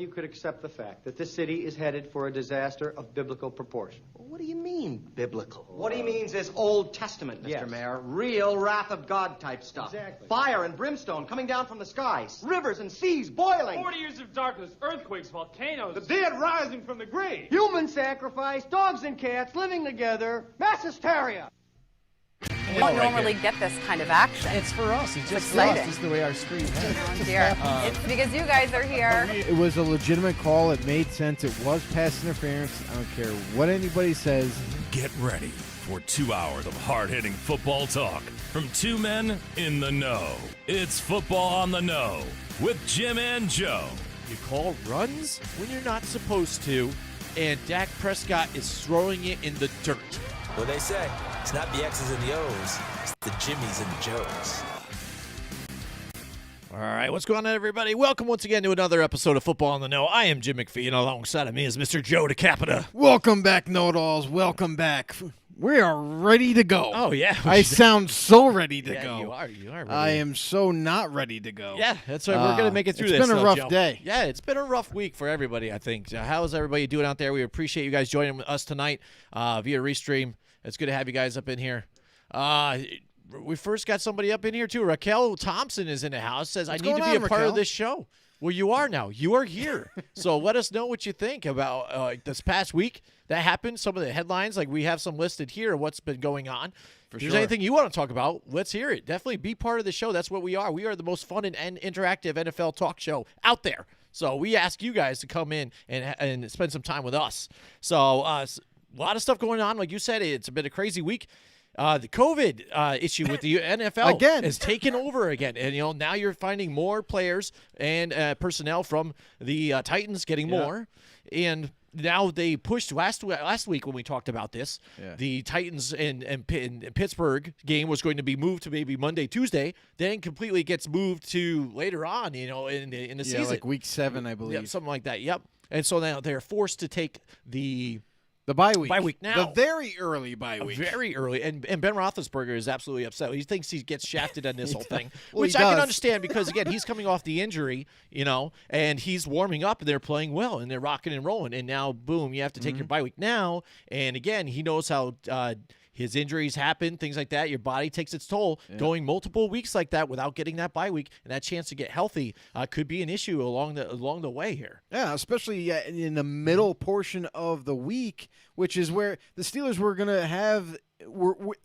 You could accept the fact that this city is headed for a disaster of biblical proportion. What do you mean, biblical? What he means is Old Testament, Mr. Yes. Mayor. Real wrath of God type stuff. Exactly. Fire and brimstone coming down from the skies. Rivers and seas boiling. 40 years of darkness, earthquakes, volcanoes. The dead rising from the grave. Human sacrifice, dogs and cats living together, mass hysteria. We don't normally get this kind of action. It's for us. It's just exciting. us. This is the way our screen is. Oh, dear. It's because you guys are here. It was a legitimate call. It made sense. It was pass interference. I don't care what anybody says. Get ready for 2 hours of hard-hitting football talk from two men in the know. It's Football on the Know with Jim and Joe. You call runs when you're not supposed to, and Dak Prescott is throwing it in the dirt. What they say, it's not the X's and the O's, it's the Jimmies and the Joes. All right, what's going on, everybody? Welcome once again to another episode of Football on the Know. I am Jim McPhee, and alongside of me is Mr. Joe DeCapita. Welcome back, know-it-alls. Welcome back. We are ready to go. Oh, yeah. I sound so ready to go. You are ready. I am so not ready to go. Yeah, that's right. We're going to make it through this. It's been a rough Joe. day. Yeah, it's been a rough week for everybody, I think. How's everybody doing out there? We appreciate you guys joining us tonight via Restream. It's good to have you guys up in here. We first got somebody up in here, too. Raquel Thompson is in the house, says, I need to be a part of this show. Well, you are now. You are here. So let us know what you think about this past week that happened. Some of the headlines, like we have some listed here, what's been going on. If there's anything you want to talk about, let's hear it. Definitely be part of the show. That's what we are. We are the most fun and interactive NFL talk show out there. So we ask you guys to come in and spend some time with us. So a lot of stuff going on. Like you said, it's been a crazy week. The COVID issue with the NFL again has taken over again. And, now you're finding more players and personnel from the Titans getting more. And now they pushed last week when we talked about this. Yeah. The Titans and Pittsburgh game was going to be moved to maybe Monday, Tuesday. Then completely gets moved to later on, in the season. Like week 7, I believe. Yep, something like that, yep. And so now they're forced to take the bye week. Bye week now. The very early bye week. Very early. And Ben Roethlisberger is absolutely upset. He thinks he gets shafted on this whole thing, well, which I can understand because, again, he's coming off the injury, and he's warming up, and they're playing well, and they're rocking and rolling. And now, boom, you have to take your bye week now. And, again, he knows how his injuries happen, things like that. Your body takes its toll. Yeah. Going multiple weeks like that without getting that bye week and that chance to get healthy could be an issue along the way here. Yeah, especially in the middle portion of the week, which is where the Steelers were going to have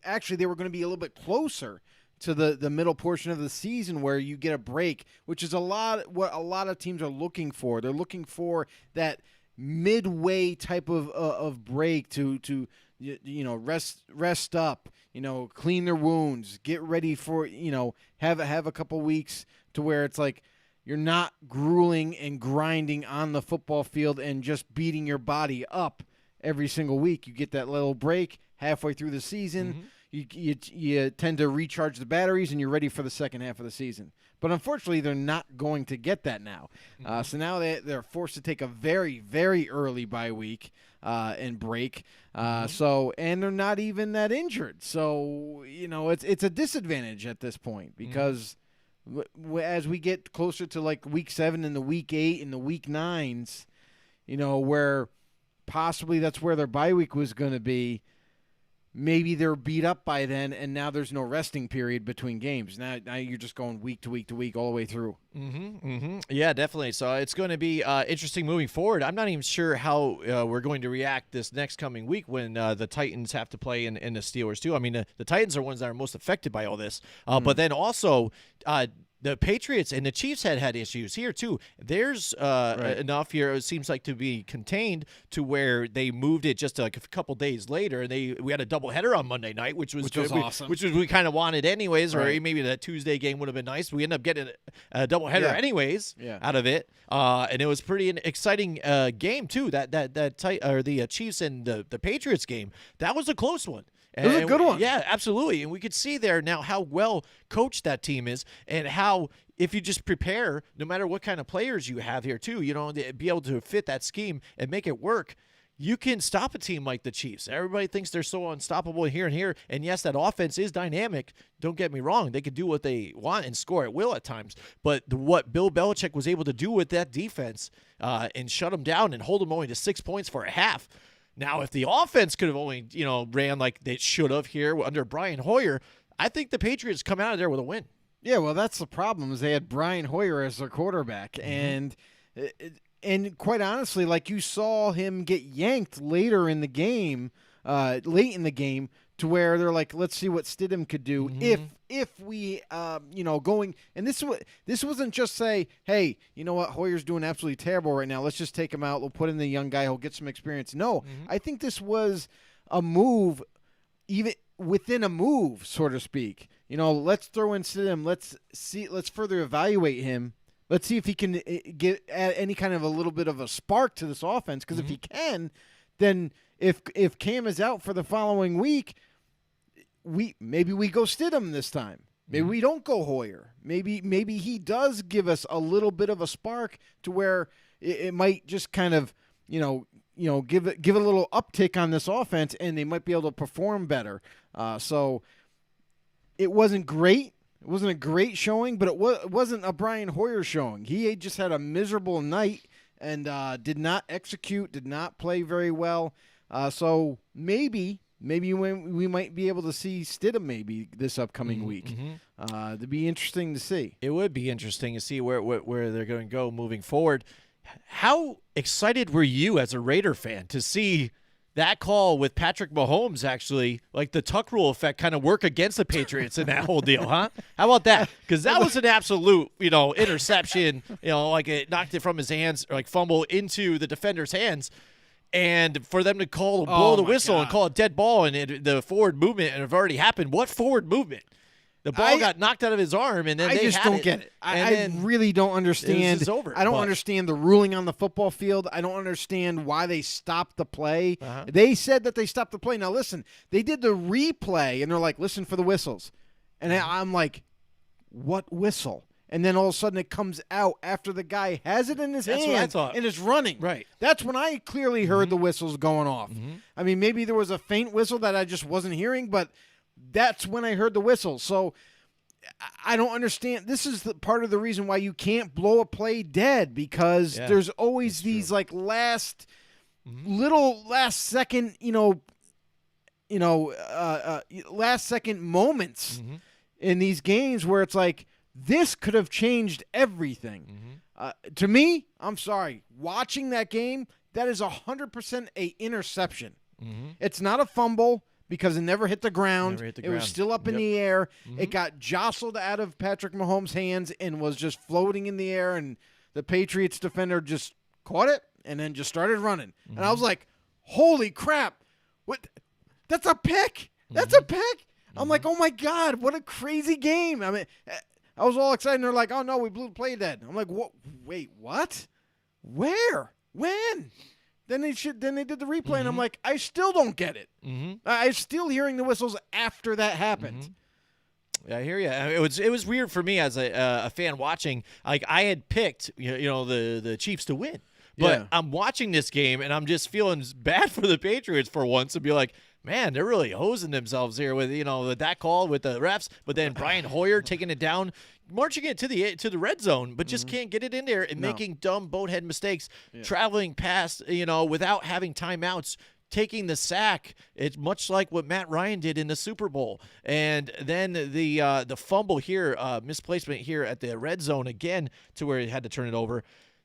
actually they were going to be a little bit closer to the middle portion of the season where you get a break, which is what a lot of teams are looking for. They're looking for that midway type of break to rest up, clean their wounds, get ready for, have a couple weeks to where it's like you're not grueling and grinding on the football field and just beating your body up every single week. You get that little break halfway through the season. You tend to recharge the batteries and you're ready for the second half of the season. But unfortunately, they're not going to get that now. So now they're forced to take a very, very early bye week and break. And they're not even that injured. So, it's a disadvantage at this point because as we get closer to like week 7 and the week 8 and the week 9s, where possibly that's where their bye week was going to be, maybe they're beat up by then, and now there's no resting period between games. Now you're just going week to week to week all the way through. Yeah, definitely. So it's going to be interesting moving forward. I'm not even sure how we're going to react this next coming week when the Titans have to play and the Steelers too. I mean, the Titans are ones that are most affected by all this. But then also the Patriots and the Chiefs had issues here too. There's enough here, it seems like, to be contained to where they moved it just a couple days later, and we had a doubleheader on Monday night, which was awesome. Which we kind of wanted anyways, or maybe that Tuesday game would have been nice. We ended up getting a doubleheader anyways out of it, and it was pretty an exciting game too. The Chiefs and the Patriots game, that was a close one. It was a good one. Yeah, absolutely. And we could see there now how well coached that team is and how if you just prepare, no matter what kind of players you have here too, be able to fit that scheme and make it work, you can stop a team like the Chiefs. Everybody thinks they're so unstoppable here and here. And yes, that offense is dynamic. Don't get me wrong. They could do what they want and score at will at times. But what Bill Belichick was able to do with that defense and shut them down and hold them only to 6 points for a half. Now, if the offense could have only, ran like they should have here under Brian Hoyer, I think the Patriots come out of there with a win. Yeah, well, that's the problem is they had Brian Hoyer as their quarterback. And quite honestly, like you saw him get yanked later in the game, late in the game, to where they're like, let's see what Stidham could do if we, going. And this wasn't just say, hey, you know what, Hoyer's doing absolutely terrible right now. Let's just take him out. We'll put in the young guy. He'll get some experience. No, I think this was a move, even within a move, so to speak. Let's throw in Stidham. Let's further evaluate him. Let's see if he can add any kind of a little bit of a spark to this offense. Because if he can, then if Cam is out for the following week, maybe we go Stidham this time. Maybe we don't go Hoyer. Maybe he does give us a little bit of a spark to where it might just kind of give a little uptick on this offense, and they might be able to perform better. So it wasn't great. It wasn't a great showing, but it wasn't a Brian Hoyer showing. He just had a miserable night and did not execute, did not play very well. So maybe we might be able to see Stidham maybe this upcoming week. It'd be interesting to see. It would be interesting to see where they're going to go moving forward. How excited were you as a Raider fan to see that call with Patrick Mahomes actually, like the Tuck rule effect, kind of work against the Patriots in that whole deal, huh? How about that? Because that was an absolute, interception, like it knocked it from his hands, or like fumble into the defender's hands. And for them to blow the whistle and call a dead ball and the forward movement, and it already happened. What forward movement? The ball got knocked out of his arm, and then I just don't get it. I really don't understand. It's over, I don't understand the ruling on the football field. I don't understand why they stopped the play. They said that they stopped the play. Now, listen, they did the replay, and they're like, listen for the whistles. And I'm like, what whistle? And then all of a sudden it comes out after the guy has it in his hand what I thought. and is running. Right. That's when I clearly heard the whistles going off. I mean, maybe there was a faint whistle that I just wasn't hearing, but that's when I heard the whistle. So I don't understand. This is part of the reason why you can't blow a play dead, because there's always these like last second, last second moments in these games where it's like, this could have changed everything. To me, I'm sorry, watching that game, that is 100% a interception. It's not a fumble because it never hit the ground. It was still up in the air. It got jostled out of Patrick Mahomes' hands and was just floating in the air, and the Patriots defender just caught it and then just started running. And I was like, holy crap. What? That's a pick. That's a pick. I'm like, oh, my God, what a crazy game. I mean, I was all excited, and they're like, oh, no, we blew the play dead. I'm like, what? Wait, what? Where? When? Then they did the replay, and I'm like, I still don't get it. I'm still hearing the whistles after that happened. Yeah, I hear you. It was weird for me as a fan watching. Like, I had picked the Chiefs to win, but I'm watching this game, and I'm just feeling bad for the Patriots for once to be like, man, they're really hosing themselves here with with that call with the refs, but then Brian Hoyer taking it down, marching it to the red zone, but just can't get it in there and making dumb bonehead mistakes, traveling past without having timeouts, taking the sack. It's much like what Matt Ryan did in the Super Bowl, and then the fumble here, misplacement here at the red zone again to where he had to turn it over.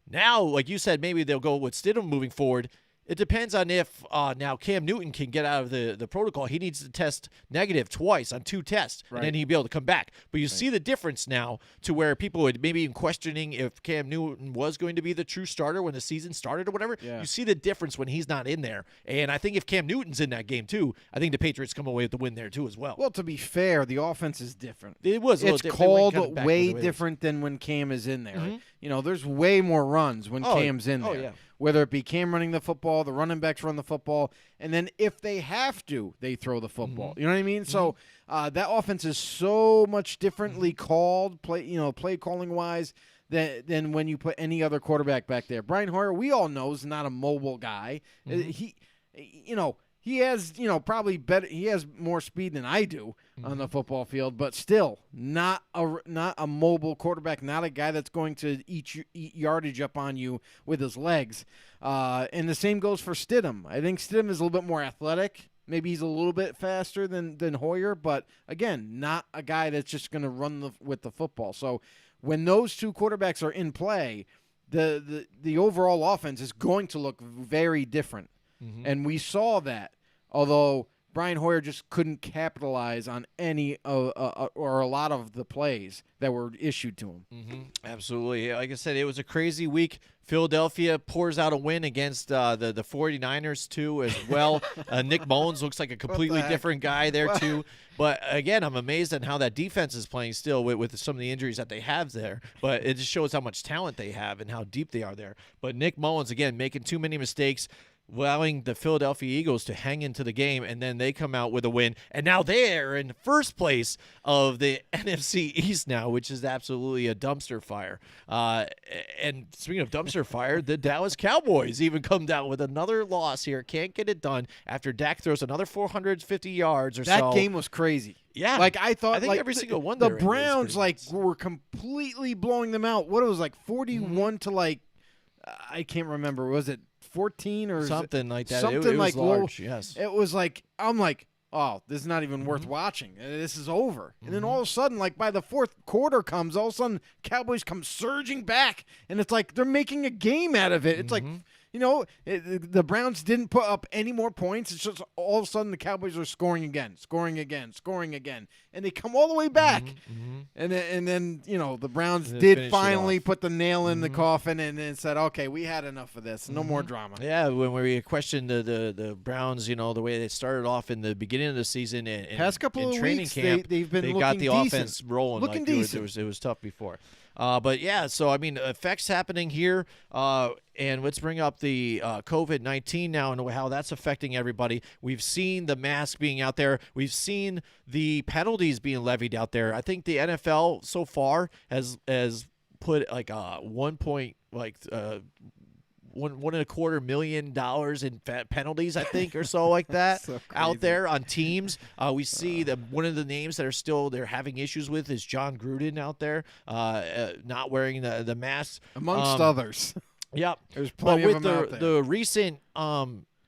Now, like you said, maybe they'll go with Stidham moving forward. It depends on if now Cam Newton can get out of the protocol. He needs to test negative twice on 2 tests, and then he'd be able to come back. But you see the difference now to where people would maybe even questioning if Cam Newton was going to be the true starter when the season started or whatever. You see the difference when he's not in there. And I think if Cam Newton's in that game too, I think the Patriots come away with the win there too as well. Well, to be fair, the offense is different. It was. It's called way different than when Cam is in there. There's way more runs when Cam's in there. whether it be Cam running the football, the running backs run the football, and then if they have to, they throw the football. You know what I mean? So that offense is so much differently called, play calling wise, than when you put any other quarterback back there. Brian Hoyer, we all know, is not a mobile guy. He has, probably better. He has more speed than I do on the football field, but still not a mobile quarterback. Not a guy that's going to eat yardage up on you with his legs. And the same goes for Stidham. I think Stidham is a little bit more athletic. Maybe he's a little bit faster than Hoyer, but again, not a guy that's just going to run with the football. So when those two quarterbacks are in play, the overall offense is going to look very different. And we saw that, although Brian Hoyer just couldn't capitalize on any or a lot of the plays that were issued to him. Absolutely. Like I said, it was a crazy week. Philadelphia pours out a win against the 49ers, too, as well. Nick Mullins looks like a completely different guy there, too. But, again, I'm amazed at how that defense is playing still with some of the injuries that they have there. But it just shows how much talent they have and how deep they are there. But Nick Mullins, again, making too many mistakes, allowing the Philadelphia Eagles to hang into the game, and then they come out with a win. And now they're in first place of the NFC East now, which is absolutely a dumpster fire. And speaking of dumpster fire, the Dallas Cowboys even come down with another loss here. Can't get it done after Dak throws another 450 yards or so. That game was crazy. Yeah. I thought every single one the there Browns were completely blowing them out. What it was 41 to I can't remember. Was it 14 or something like that? Something it was large, low. Yes. It was I'm like, oh, this is not even worth watching. This is over. And then all of a sudden, by the fourth quarter comes, all of a sudden Cowboys come surging back, and it's like they're making a game out of it. It's like, the Browns didn't put up any more points. It's just all of a sudden the Cowboys are scoring again, and they come all the way back. And then the Browns did finally put the nail in the coffin and then said, okay, we had enough of this. No more drama. Yeah, when we questioned the Browns, the way they started off in the beginning of the season and past couple of training weeks, camp, they've been they looking got the decent. offense rolling. Looking decent. It was tough before. But yeah, so I mean, effects happening here, and let's bring up the COVID-19 now and how that's affecting everybody. We've seen the mask being out there. We've seen the penalties being levied out there. I think the NFL so far has put $1.25 million in penalties, I think, or so like that out there on teams. We see that one of the names that they're having issues with is John Gruden out there, not wearing the mask. Amongst others. Yep. There's plenty of them out there. The recent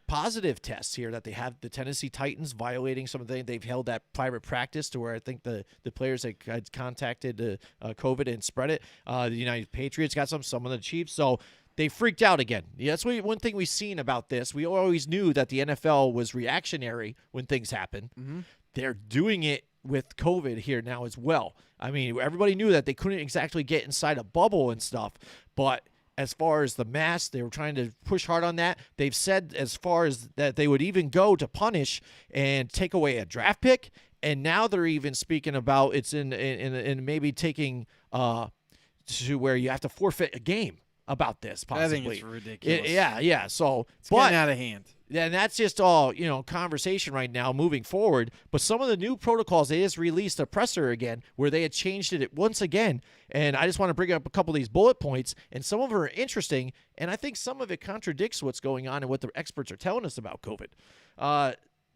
positive tests here that they have, the Tennessee Titans violating some of the, they've held that private practice to where I think the players had contacted COVID and spread it. The United Patriots got some of the Chiefs. So they freaked out again. Yeah, that's one thing we've seen about this. We always knew that the NFL was reactionary when things happen. They're doing it with COVID here now as well. I mean, everybody knew that they couldn't exactly get inside a bubble and stuff, but as far as the mask, they were trying to push hard on that. They've said as far as that they would even go to punish and take away a draft pick, and now they're even speaking about it's in maybe taking to where you have to forfeit a game about this possibly. I think it's ridiculous. Yeah. So it's getting out of hand. Yeah, and that's just all, conversation right now moving forward. But some of the new protocols, they just released a presser again where they had changed it once again. And I just want to bring up a couple of these bullet points, and some of them are interesting, and I think some of it contradicts what's going on and what the experts are telling us about COVID.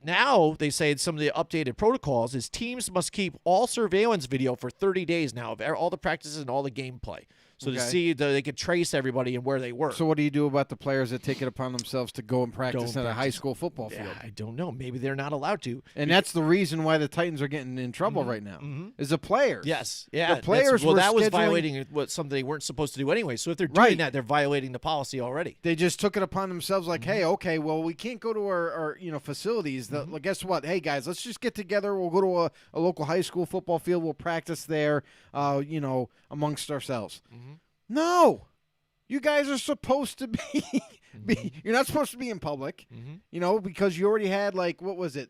Now, they say some of the updated protocols is teams must keep all surveillance video for 30 days now of all the practices and all the gameplay. So to see they could trace everybody and where they were. So what do you do about the players that take it upon themselves to go and practice at a high school football field? I don't know. Maybe they're not allowed to. And that's the reason why the Titans are getting in trouble right now. Is the players. Yes. Yeah. The players were that was scheduling... violating something they weren't supposed to do anyway. So if they're doing that, they're violating the policy already. They just took it upon themselves like, hey, okay, well, we can't go to our facilities. Well, guess what? Hey, guys, let's just get together. We'll go to a local high school football field. We'll practice there, amongst ourselves. No, you guys are supposed to be. You're not supposed to be in public, because you already had what was it?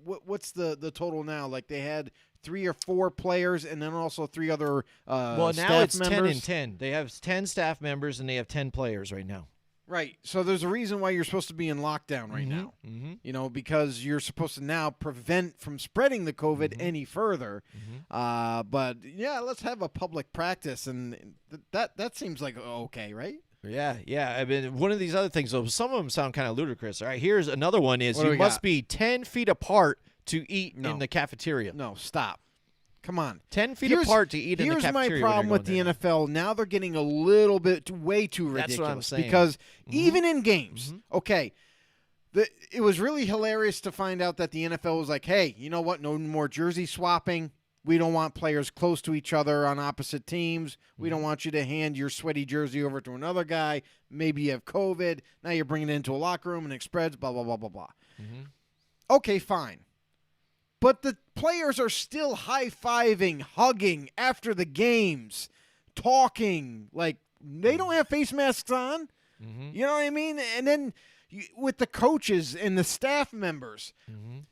What's the total now? Like they had 3 or 4 players, and then also 3 other well, now staff it's members. 10 and 10. They have 10 staff members, and they have 10 players right now. Right. So there's a reason why you're supposed to be in lockdown right now. You know, because you're supposed to now prevent from spreading the COVID any further. But yeah, let's have a public practice, and that seems like okay, right? Yeah. I mean, one of these other things, though, some of them sound kind of ludicrous. All right, here's another one: is What do you we must got? be 10 feet apart to eat No. in the cafeteria. No, stop. Come on. 10 feet apart to eat in the Here's cafeteria. my when problem you're with the going there. NFL. Now they're getting a little bit way too ridiculous. That's what I'm saying. Because even in games, okay, it was really hilarious to find out that the NFL was like, hey, you know what? No more jersey swapping. We don't want players close to each other on opposite teams. We don't want you to hand your sweaty jersey over to another guy. Maybe you have COVID. Now you're bringing it into a locker room and it spreads, blah, blah, blah, blah, blah. Okay, fine. But the players are still high-fiving, hugging after the games, talking. Like, they don't have face masks on. You know what I mean? And then with the coaches and the staff members,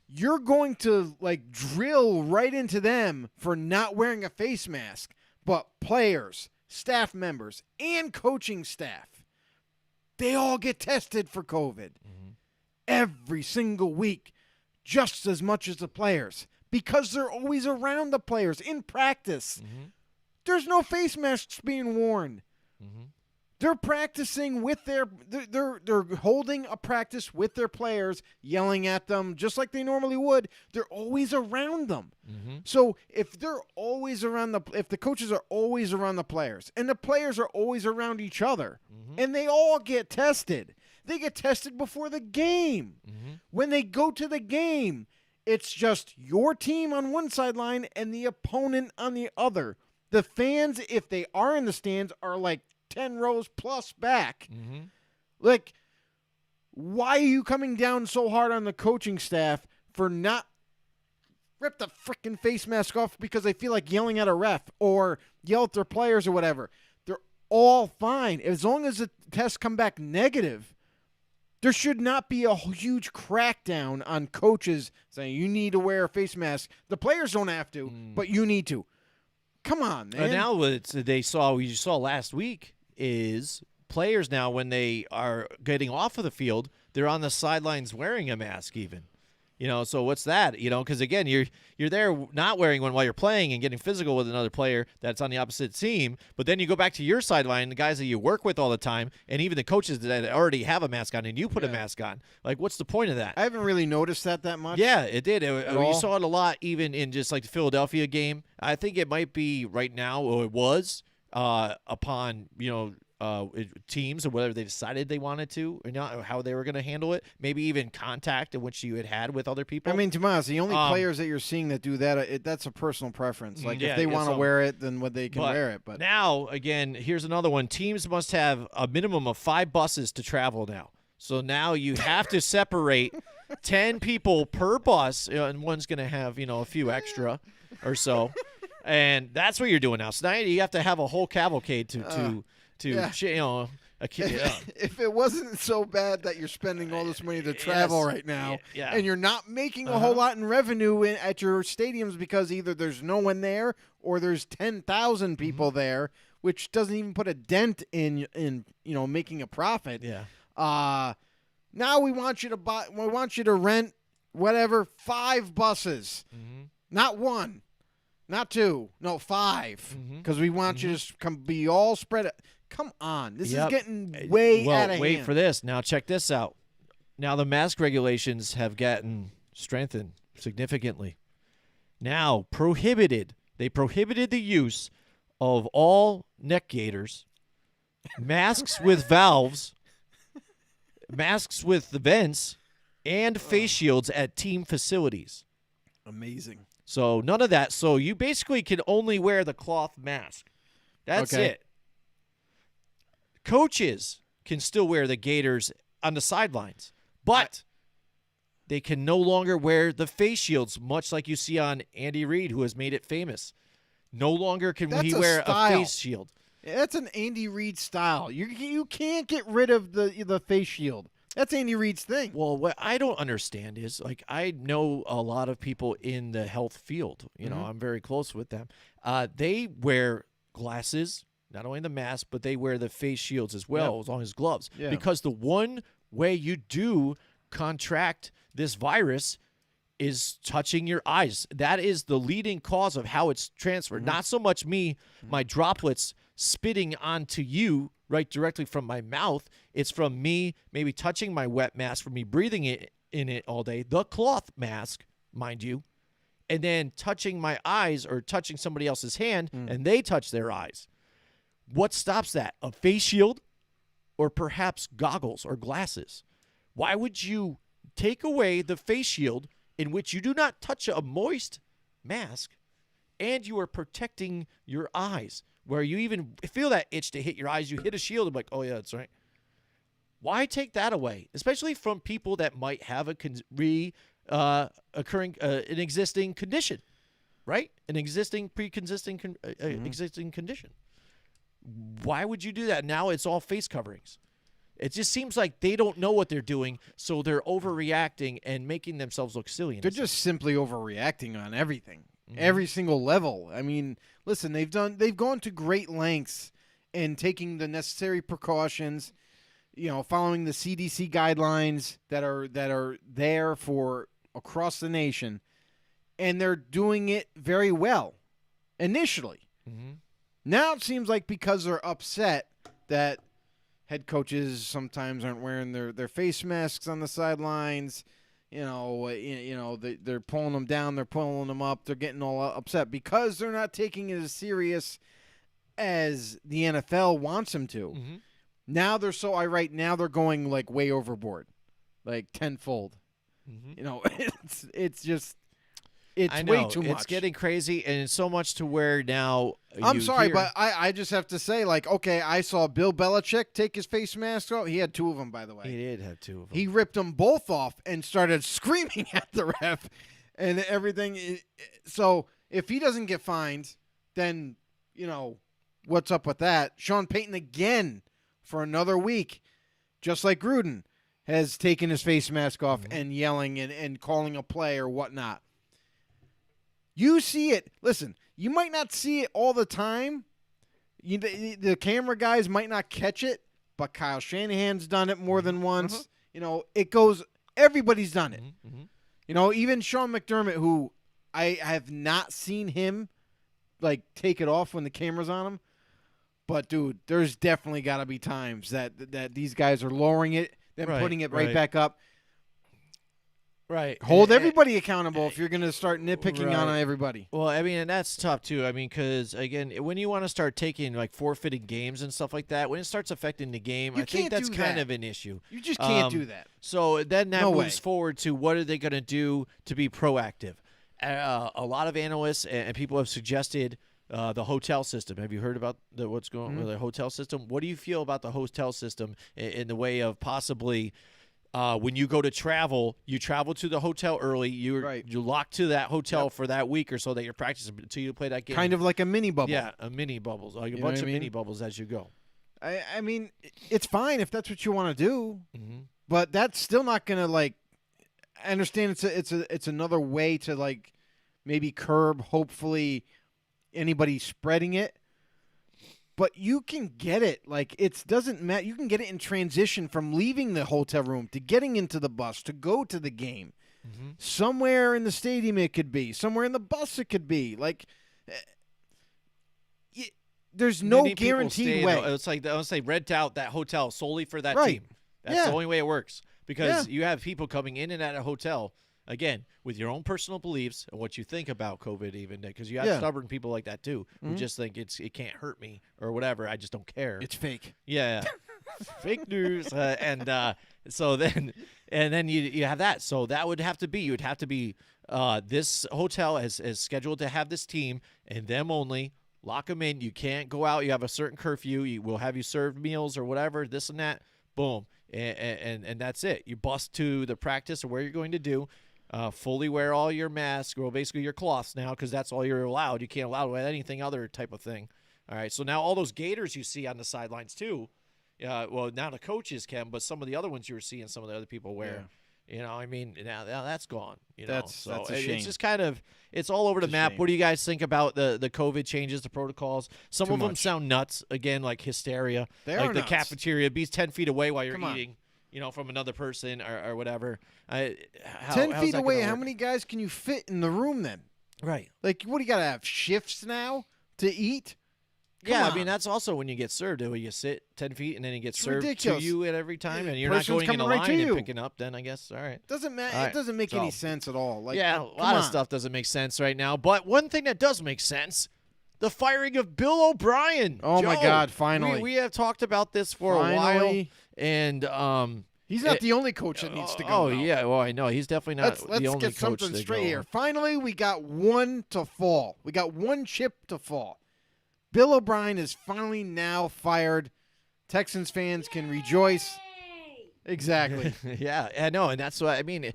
you're going to, like, drill right into them for not wearing a face mask. But players, staff members, and coaching staff, they all get tested for COVID every single week. Just as much as the players, because they're always around the players in practice. There's no face masks being worn. They're practicing with they're holding a practice with their players, yelling at them just like they normally would. They're always around them. So if they're always around if the coaches are always around the players and the players are always around each other, and they all get tested. They get tested before the game. When they go to the game, it's just your team on one sideline and the opponent on the other. The fans, if they are in the stands, are like 10 rows plus back. Like, why are you coming down so hard on the coaching staff for not rip the freaking face mask off because they feel like yelling at a ref or yell at their players or whatever? They're all fine. As long as the tests come back negative, there should not be a huge crackdown on coaches saying you need to wear a face mask. The players don't have to, but you need to. Come on, man. Now what we saw last week is players now when they are getting off of the field, they're on the sidelines wearing a mask even. You know, so what's that? You know, because again, you're there not wearing one while you're playing and getting physical with another player that's on the opposite team. But then you go back to your sideline, the guys that you work with all the time, and even the coaches that already have a mask on, and you put a mask on. Like, what's the point of that? I haven't really noticed that much. Yeah, it did. You all? saw it a lot, even in just like the Philadelphia game. I think it might be right now, or it was upon teams or whether they decided they wanted to or not, or how they were going to handle it. Maybe even contact in which you had with other people. I mean, to be honest, the only players that you're seeing that do that, that's a personal preference. Like, yeah, if they I guess want to so. wear it, then they can wear it. But now, again, here's another one. Teams must have a minimum of 5 buses to travel now. So now you have to separate 10 people per bus, and one's going to have, a few extra or so. And that's what you're doing now. So now you have to have a whole cavalcade to if it wasn't so bad that you're spending all this money to travel right now, and you're not making a whole lot in revenue at your stadiums because either there's no one there or there's 10,000 people there, which doesn't even put a dent in making a profit. Now we want you to rent whatever 5 buses, not 1. Not 2, no 5, because we want you to be all spread. Come on, this is getting way out of hand. Wait for this. Now check this out. Now the mask regulations have gotten strengthened significantly. Now they prohibited the use of all neck gaiters, masks with valves, masks with the vents, and face shields at team facilities. Amazing. So none of that. So you basically can only wear the cloth mask. That's it. Coaches can still wear the gaiters on the sidelines, but they can no longer wear the face shields, much like you see on Andy Reid, who has made it famous. No longer can he wear a face shield. That's an Andy Reid style. You can't get rid of the face shield. That's Andy Reid's thing. Well, what I don't understand is, like, I know a lot of people in the health field. I'm very close with them. They wear glasses, not only the mask, but they wear the face shields as well, as long as gloves. Yeah. Because the one way you do contract this virus is touching your eyes. That is the leading cause of how it's transferred. Not so much my droplets spitting onto you right directly from my mouth. It's from me maybe touching my wet mask, from me breathing it in it all day, the cloth mask, mind you, and then touching my eyes or touching somebody else's hand, and they touch their eyes. What stops that? A face shield or perhaps goggles or glasses? Why would you take away the face shield in which you do not touch a moist mask and you are protecting your eyes, where you even feel that itch to hit your eyes? You hit a shield and like, oh, yeah, that's right. Why take that away, especially from people that might have an existing condition, right? An existing existing condition. Why would you do that? Now it's all face coverings. It just seems like they don't know what they're doing, so they're overreacting and making themselves look silly. They're just simply overreacting on everything, every single level. I mean, listen, they've gone to great lengths in taking the necessary precautions, following the CDC guidelines that are there for across the nation, and they're doing it very well initially. Now it seems like because they're upset that head coaches sometimes aren't wearing their face masks on the sidelines, they're pulling them down, they're pulling them up, they're getting all upset because they're not taking it as serious as the NFL wants them to. Now they're so irate. Now they're going like way overboard, like tenfold. It's just way too much. It's getting crazy, and it's so much to where now. I'm sorry, but I just have to say, like, okay, I saw Bill Belichick take his face mask off. He had two of them, by the way. He did have two of them. He ripped them both off and started screaming at the ref and everything. So if he doesn't get fined, then what's up with that? Sean Payton again for another week, just like Gruden, has taken his face mask off and yelling and calling a play or whatnot. You see it. Listen, you might not see it all the time. The camera guys might not catch it, but Kyle Shanahan's done it more than once. It goes – everybody's done it. Even Sean McDermott, who I have not seen him, like, take it off when the camera's on him. But, dude, there's definitely got to be times that these guys are lowering it, then putting it right back up. Right. Hold everybody accountable if you're going to start nitpicking on everybody. Well, I mean, and that's tough, too. I mean, because, again, when you want to start taking, like, forfeited games and stuff like that, when it starts affecting the game, I think that's kind of an issue. You just can't do that. So then that moves forward to what are they going to do to be proactive. A lot of analysts and people have suggested the hotel system. Have you heard about what's going on with the hotel system? What do you feel about the hotel system in the way of possibly when you go to travel, you travel to the hotel early. You lock to that hotel for that week or so that you're practicing until you play that game. Kind of like a mini bubble. Yeah, a mini bubbles, like a bunch of mini bubbles as you go. I mean, it's fine if that's what you want to do, but that's still not going to, like, I understand it's another way to, like, maybe curb, hopefully, anybody spreading it. But you can get it. Like, it doesn't matter. You can get it in transition from leaving the hotel room to getting into the bus to go to the game. Somewhere in the stadium it could be. Somewhere in the bus it could be. Like, there's no guaranteed way. It's like, I would say, rent out that hotel solely for that team. That's Yeah. the only way it works. Because you have people coming in and out of a hotel, again, with your own personal beliefs and what you think about COVID even. Because you have stubborn people like that, too, who just think it can't hurt me or whatever. I just don't care. It's fake. Yeah. Fake news. So then you have that. So that would have to be, you would have to be this hotel is scheduled to have this team and them only. Lock them in. You can't go out. You have a certain curfew. We'll have you served meals or whatever, this and that. Boom. And that's it. You bust to the practice or where you're going to do. Fully wear all your masks, or basically your cloths now, because that's all you're allowed. You can't allow to wear anything other type of thing. All right. So now all those gators you see on the sidelines too. Well, now the coaches can, but some of the other ones you were seeing some of the other people wear. I mean, now that's gone. That's a shame. It's just kind of it's all over the map. shame. What do you guys think about the COVID changes, the protocols? Some Too of them much. sound nuts. Again, like hysteria. They like are the nuts. cafeteria, be 10 feet away while you're Come on. eating. From another person or whatever. 10 how's feet that away, gonna how work? many guys can you fit in the room then? Right. Like, what do you got to have? Shifts now to eat? Yeah, Come I mean on. that's also when you get served. When you sit 10 feet and then it gets It's served ridiculous. to you at every time, and you're not Person's going in a coming right to line you. and picking up. Then I guess all right. Doesn't matter. All right. It doesn't make So- any sense at all. Like, Yeah, a come lot of on. stuff doesn't make sense right now. But one thing that does make sense, the firing of Bill O'Brien. Oh, my Joe, God, finally. We have talked about this for a while. Finally. And He's not the only coach that needs to go. Oh, now. yeah. Well, I know. He's definitely not Let's the only get coach something to straight go. here. Finally, we got one to fall. We got one chip to fall. Bill O'Brien is finally now fired. Texans fans can rejoice. Exactly. Yeah, I know, and that's what I mean.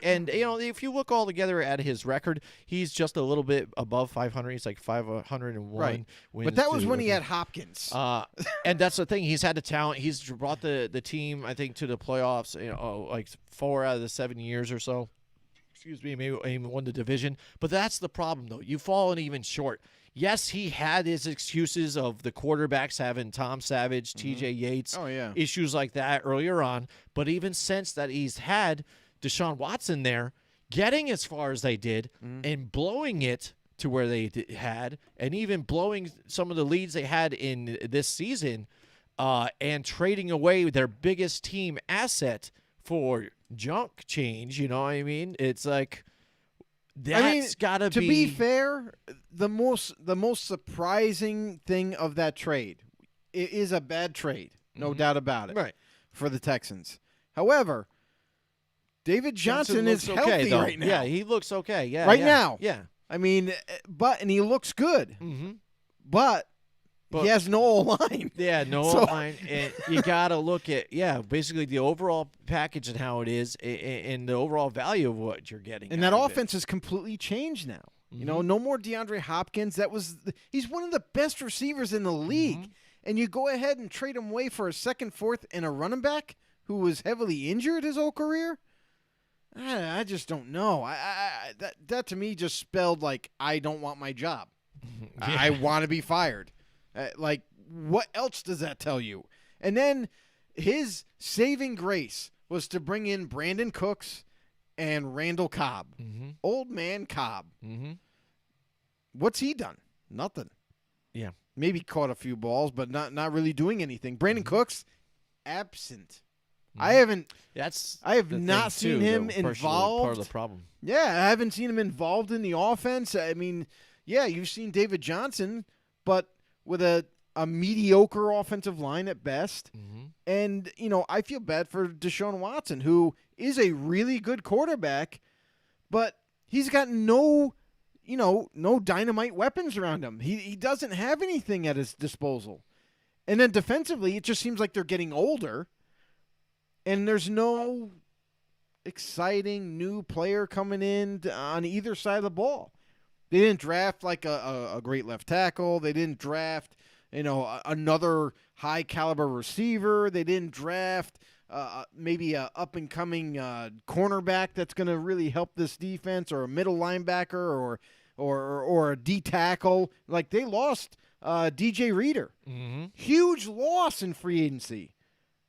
And if you look all together at his record, he's just a little bit above 500. He's like 501. Right. wins But that was to- when he had Hopkins. And that's the thing. He's had the talent. He's brought the team, I think, to the playoffs. Like 4 out of the 7 years or so. Excuse me, maybe even won the division. But that's the problem, though. You've fallen even short. Yes, he had his excuses of the quarterbacks having Tom Savage, T.J. Yates, Oh, yeah. issues like that earlier on. But even since that he's had Deshaun Watson there, getting as far as they did and blowing it to where they had, and even blowing some of the leads they had in this season, and trading away their biggest team asset for junk change. You know what I mean? It's like that's gotta to be. be fair, the most surprising thing of that trade, it is a bad trade, no doubt about it, Right. for the Texans. However, David Johnson is looks okay, healthy though. right now. Yeah, he looks okay. Yeah, Right yeah, now. Yeah. I mean, and he looks good, Mm-hmm. but he has no line. Yeah, no So- line. And you got to look at, basically the overall package and how it is and the overall value of what you're getting. And that out of it. offense has completely changed now. You know, Mm-hmm. no more DeAndre Hopkins. He's one of the best receivers in the league. Mm-hmm. And you go ahead and trade him away for a second, fourth, and a running back who was heavily injured his whole career. I just don't know. That to me just spelled like I don't want my job. I want to be fired. Like, what else does that tell you? And then his saving grace was to bring in Brandon Cooks and Randall Cobb. Old man Cobb. What's he done? Nothing. Yeah. Maybe caught a few balls, but not really doing anything. Brandon Cooks, absent. I have the not thing, seen too, him that partially involved. Part of the problem. Yeah, I haven't seen him involved in the offense. I mean, yeah, you've seen David Johnson, but with a mediocre offensive line at best. And, I feel bad for Deshaun Watson, who is a really good quarterback, but he's got no dynamite weapons around him. He doesn't have anything at his disposal. And then defensively, it just seems like they're getting older, and there's no exciting new player coming in on either side of the ball. They didn't draft like a great left tackle. They didn't draft, another high caliber receiver. They didn't draft maybe a up and coming cornerback that's going to really help this defense, or a middle linebacker, or a D tackle. Like, they lost DJ Reader. Huge loss in free agency.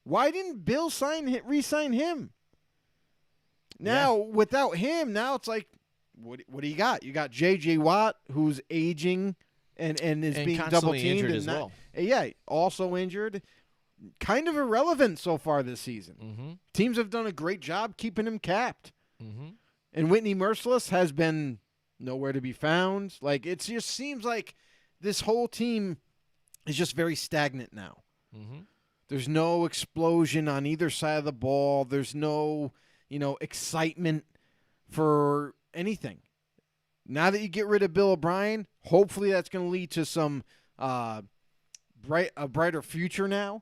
Why didn't Bill re-sign him? Now, without him, now it's like, what do you got? You got J.J. Watt, who's aging and is being constantly double teamed injured and as well. Yeah, also injured. Kind of irrelevant so far this season. Teams have done a great job keeping him capped. And Whitney Merciless has been nowhere to be found. Like, it just seems like this whole team is just very stagnant now. There's no explosion on either side of the ball. There's no, excitement for anything. Now that you get rid of Bill O'Brien, hopefully that's going to lead to some a brighter future now.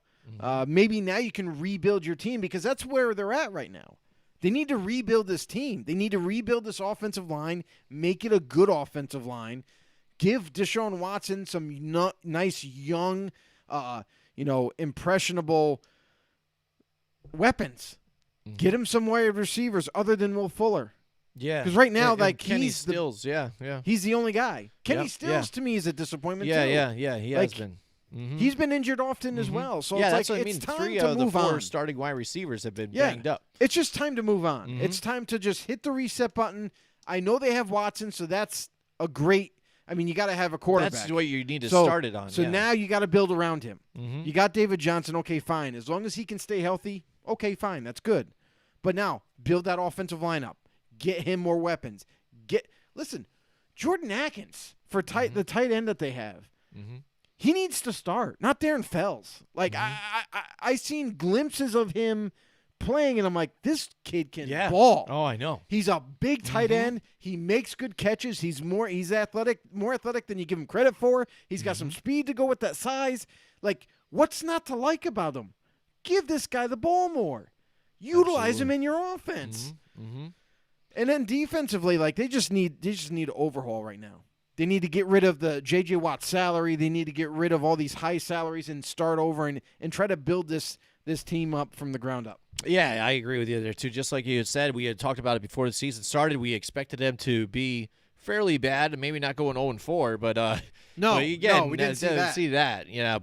Maybe now you can rebuild your team, because that's where they're at right now. They need to rebuild this team. They need to rebuild this offensive line, make it a good offensive line, give Deshaun Watson some nice young, impressionable weapons. Get him some wide receivers other than Will Fuller. Yeah. Because right now, And like Kenny he's Stills, yeah. he's the only guy. Kenny Yep, Stills to me is a disappointment too. Yeah, he Like, has been. He's been injured often as well. So Yeah, it's that's like what I it's mean. time 3 to of the move 4 on. starting wide receivers have been Yeah. banged up. It's just time to move on. It's time to just hit the reset button. I know they have Watson, so that's a great. I mean, you got to have a quarterback. That's what you need to start it on. So yeah. now you got to build around him. Mhm. You got David Johnson. Okay, fine. As long as he can stay healthy, okay, fine. That's good. But now build that offensive lineup. Get him more weapons. Listen, Jordan Atkins for the tight end that they have. He needs to start, not Darren Fells. Like I seen glimpses of him playing, and I'm like, this kid can ball. Oh, I know. He's a big tight end. He makes good catches. He's athletic, more athletic than you give him credit for. He's got some speed to go with that size. Like, what's not to like about him? Give this guy the ball more. Utilize him in your offense. And then defensively, like they just need to overhaul right now. They need to get rid of the J.J. Watt salary. They need to get rid of all these high salaries and start over and try to build this team up from the ground up. Yeah, I agree with you there, too. Just like you had said, we had talked about it before the season started. We expected them to be fairly bad and maybe not going 0-4, but no, we didn't see that. Yeah,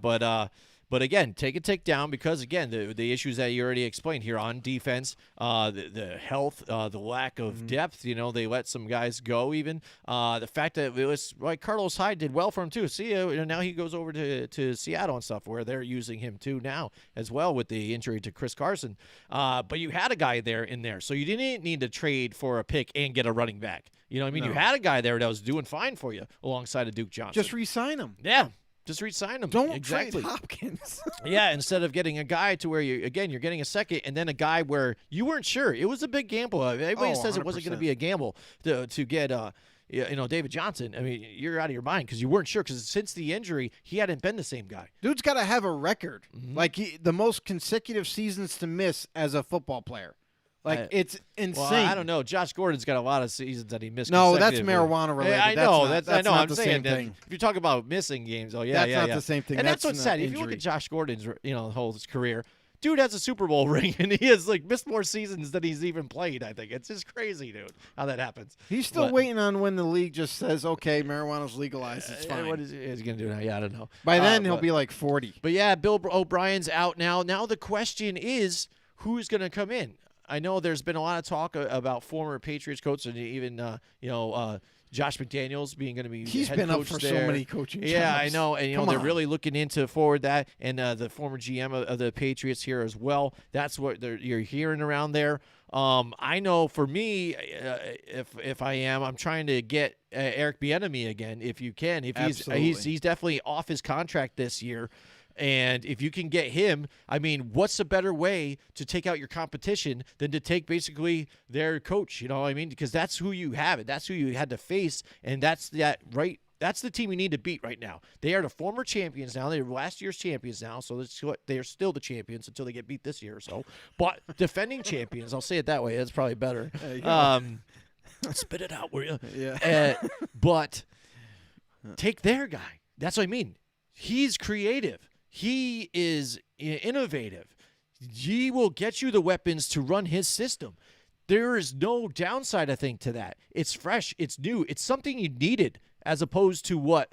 but again, take a tick down because, again, the issues that you already explained here on defense, the health, the lack of depth. You know, they let some guys go even. The fact that it was like Carlos Hyde did well for him, too. See, now he goes over to Seattle and stuff where they're using him, too, now as well with the injury to Chris Carson. But you had a guy in there, so you didn't need to trade for a pick and get a running back. You know what I mean? No. You had a guy there that was doing fine for you alongside of Duke Johnson. Just re-sign him. Yeah. Just re-sign him. Don't exactly. trade Hopkins. Yeah, instead of getting a guy to where you're getting a second, and then a guy where you weren't sure. It was a big gamble. Everybody says it wasn't going to be a gamble to get David Johnson. I mean, you're out of your mind because you weren't sure because since the injury, he hadn't been the same guy. Dude's got to have a record, like the most consecutive seasons to miss as a football player. Like, it's insane. Well, I don't know. Josh Gordon's got a lot of seasons that he missed. No, that's marijuana related. I know. I know. I'm the saying same thing. If you talk about missing games, that's not the same thing. And that's what's sad. If you look at Josh Gordon's, whole his career, dude has a Super Bowl ring, and he has missed more seasons than he's even played. I think it's just crazy, dude, how that happens. He's still waiting on when the league just says, "Okay, marijuana's legalized. It's fine." What is he going to do now? Yeah, I don't know. By then, he'll be like 40. But yeah, Bill O'Brien's out now. Now the question is, who's going to come in? I know there's been a lot of talk about former Patriots coaches and even Josh McDaniels being going to be He's head been coach up for there. so many coaching jobs. Yeah, I know, and Come they're on. really looking into forward that, and the former GM of the Patriots here as well. That's what you're hearing around there. I know for me, if I'm trying to get Eric Bieniemy again, if you can, if he's definitely off his contract this year. And if you can get him, I mean, what's a better way to take out your competition than to take basically their coach? You know what I mean? Because that's who you have. That's who you had to face. And that's the team you need to beat right now. They are the former champions now. They're last year's champions now. So they are still the champions until they get beat this year or so. But defending champions, I'll say it that way. That's probably better. Spit it out, will you? Yeah. But take their guy. That's what I mean. He's creative. He is innovative. He will get you the weapons to run his system. There is no downside, I think, to that. It's fresh. It's new. It's something you needed as opposed to what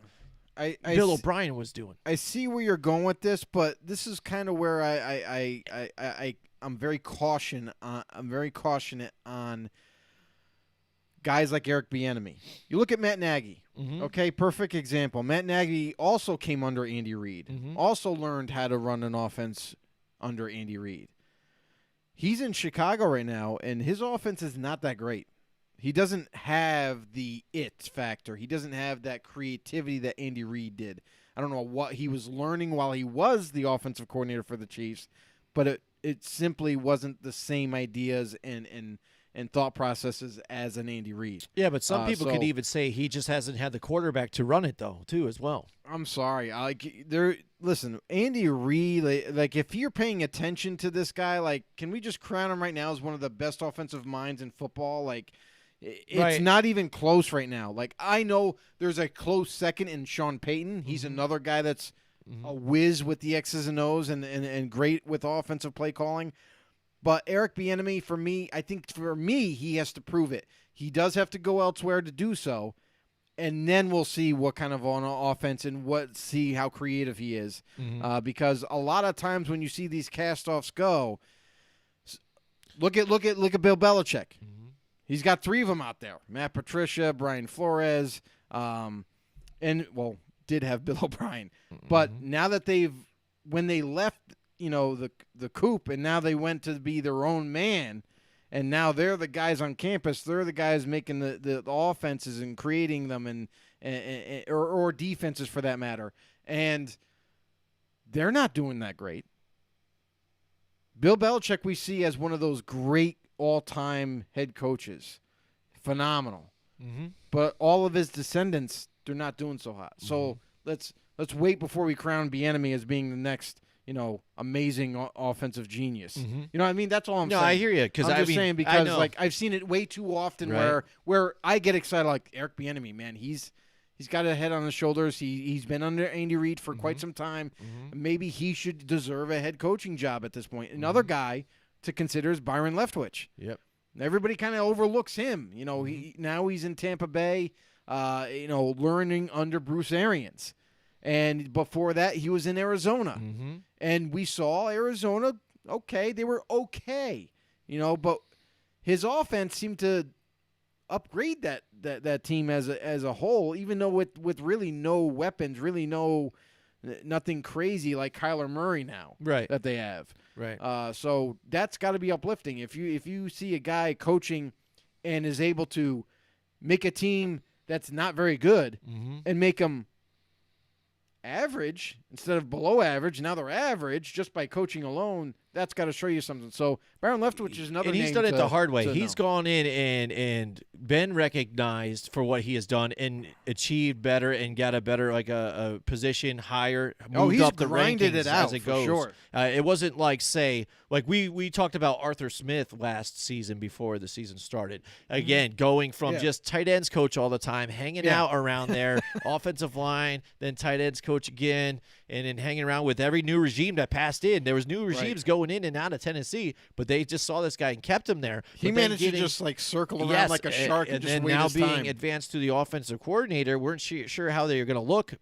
Bill O'Brien was doing. I see where you're going with this, but this is kind of where I'm very cautious on guys like Eric Bieniemy. You look at Matt Nagy. Okay, perfect example. Matt Nagy also came under Andy Reid. Also learned how to run an offense under Andy Reid. He's in Chicago right now, and his offense is not that great. He doesn't have the it factor. He doesn't have that creativity that Andy Reid did. I don't know what he was learning while he was the offensive coordinator for the Chiefs, but it simply wasn't the same ideas and thought processes as an Andy Reid. Yeah, but some people could even say he just hasn't had the quarterback to run it, though, too, as well. I'm sorry. Listen, Andy Reid, like if you're paying attention to this guy, like, can we just crown him right now as one of the best offensive minds in football? Like, it's not even close right now. Like, I know there's a close second in Sean Payton. He's another guy that's a whiz with the X's and O's and great with offensive play calling. But Eric Bieniemy, for me, he has to prove it. He does have to go elsewhere to do so, and then we'll see what kind of on offense and see how creative he is. Because a lot of times when you see these cast-offs go, look at Bill Belichick. He's got 3 of them out there: Matt Patricia, Brian Flores, did have Bill O'Brien. But now that when they left, the coop, and now they went to be their own man, and now they're the guys on campus. They're the guys making the offenses and creating them, or defenses for that matter. And they're not doing that great. Bill Belichick we see as one of those great all-time head coaches. Phenomenal. But all of his descendants, they're not doing so hot. So let's wait before we crown Bieniemy as being the next, amazing offensive genius. You know what I mean? That's all I'm saying. No, I hear you. I'm just saying because I've seen it way too often where I get excited, like Eric Bieniemy, man. He's got a head on his shoulders. He's been under Andy Reid for quite some time. Maybe he should deserve a head coaching job at this point. Another guy to consider is Byron Leftwich. Yep. Everybody kind of overlooks him. Now he's in Tampa Bay, learning under Bruce Arians. And before that, he was in Arizona. And we saw Arizona, okay, they were okay. But his offense seemed to upgrade that team as a whole, even though with really no weapons, really nothing crazy like Kyler Murray now that they have. Right. So that's got to be uplifting. If you see a guy coaching and is able to make a team that's not very good and make them average instead of below average, now they're average just by coaching alone, that's got to show you something. So Byron Leftwich is another and he's name done it the hard way. to He's know. gone in and been recognized for what he has done and achieved better and got a better a position higher, moved he's up the grinded rankings it out as it for goes. sure. It wasn't like we talked about Arthur Smith last season before the season started. Again, going from just tight ends coach all the time, hanging out around there, offensive line, then tight ends coach again, and then hanging around with every new regime that passed in. There was new regimes going in and out of Tennessee, but they just saw this guy and kept him there. He managed to just circle around like a shark and just then wait now his being time. advanced to the offensive coordinator, weren't sure how they were going to look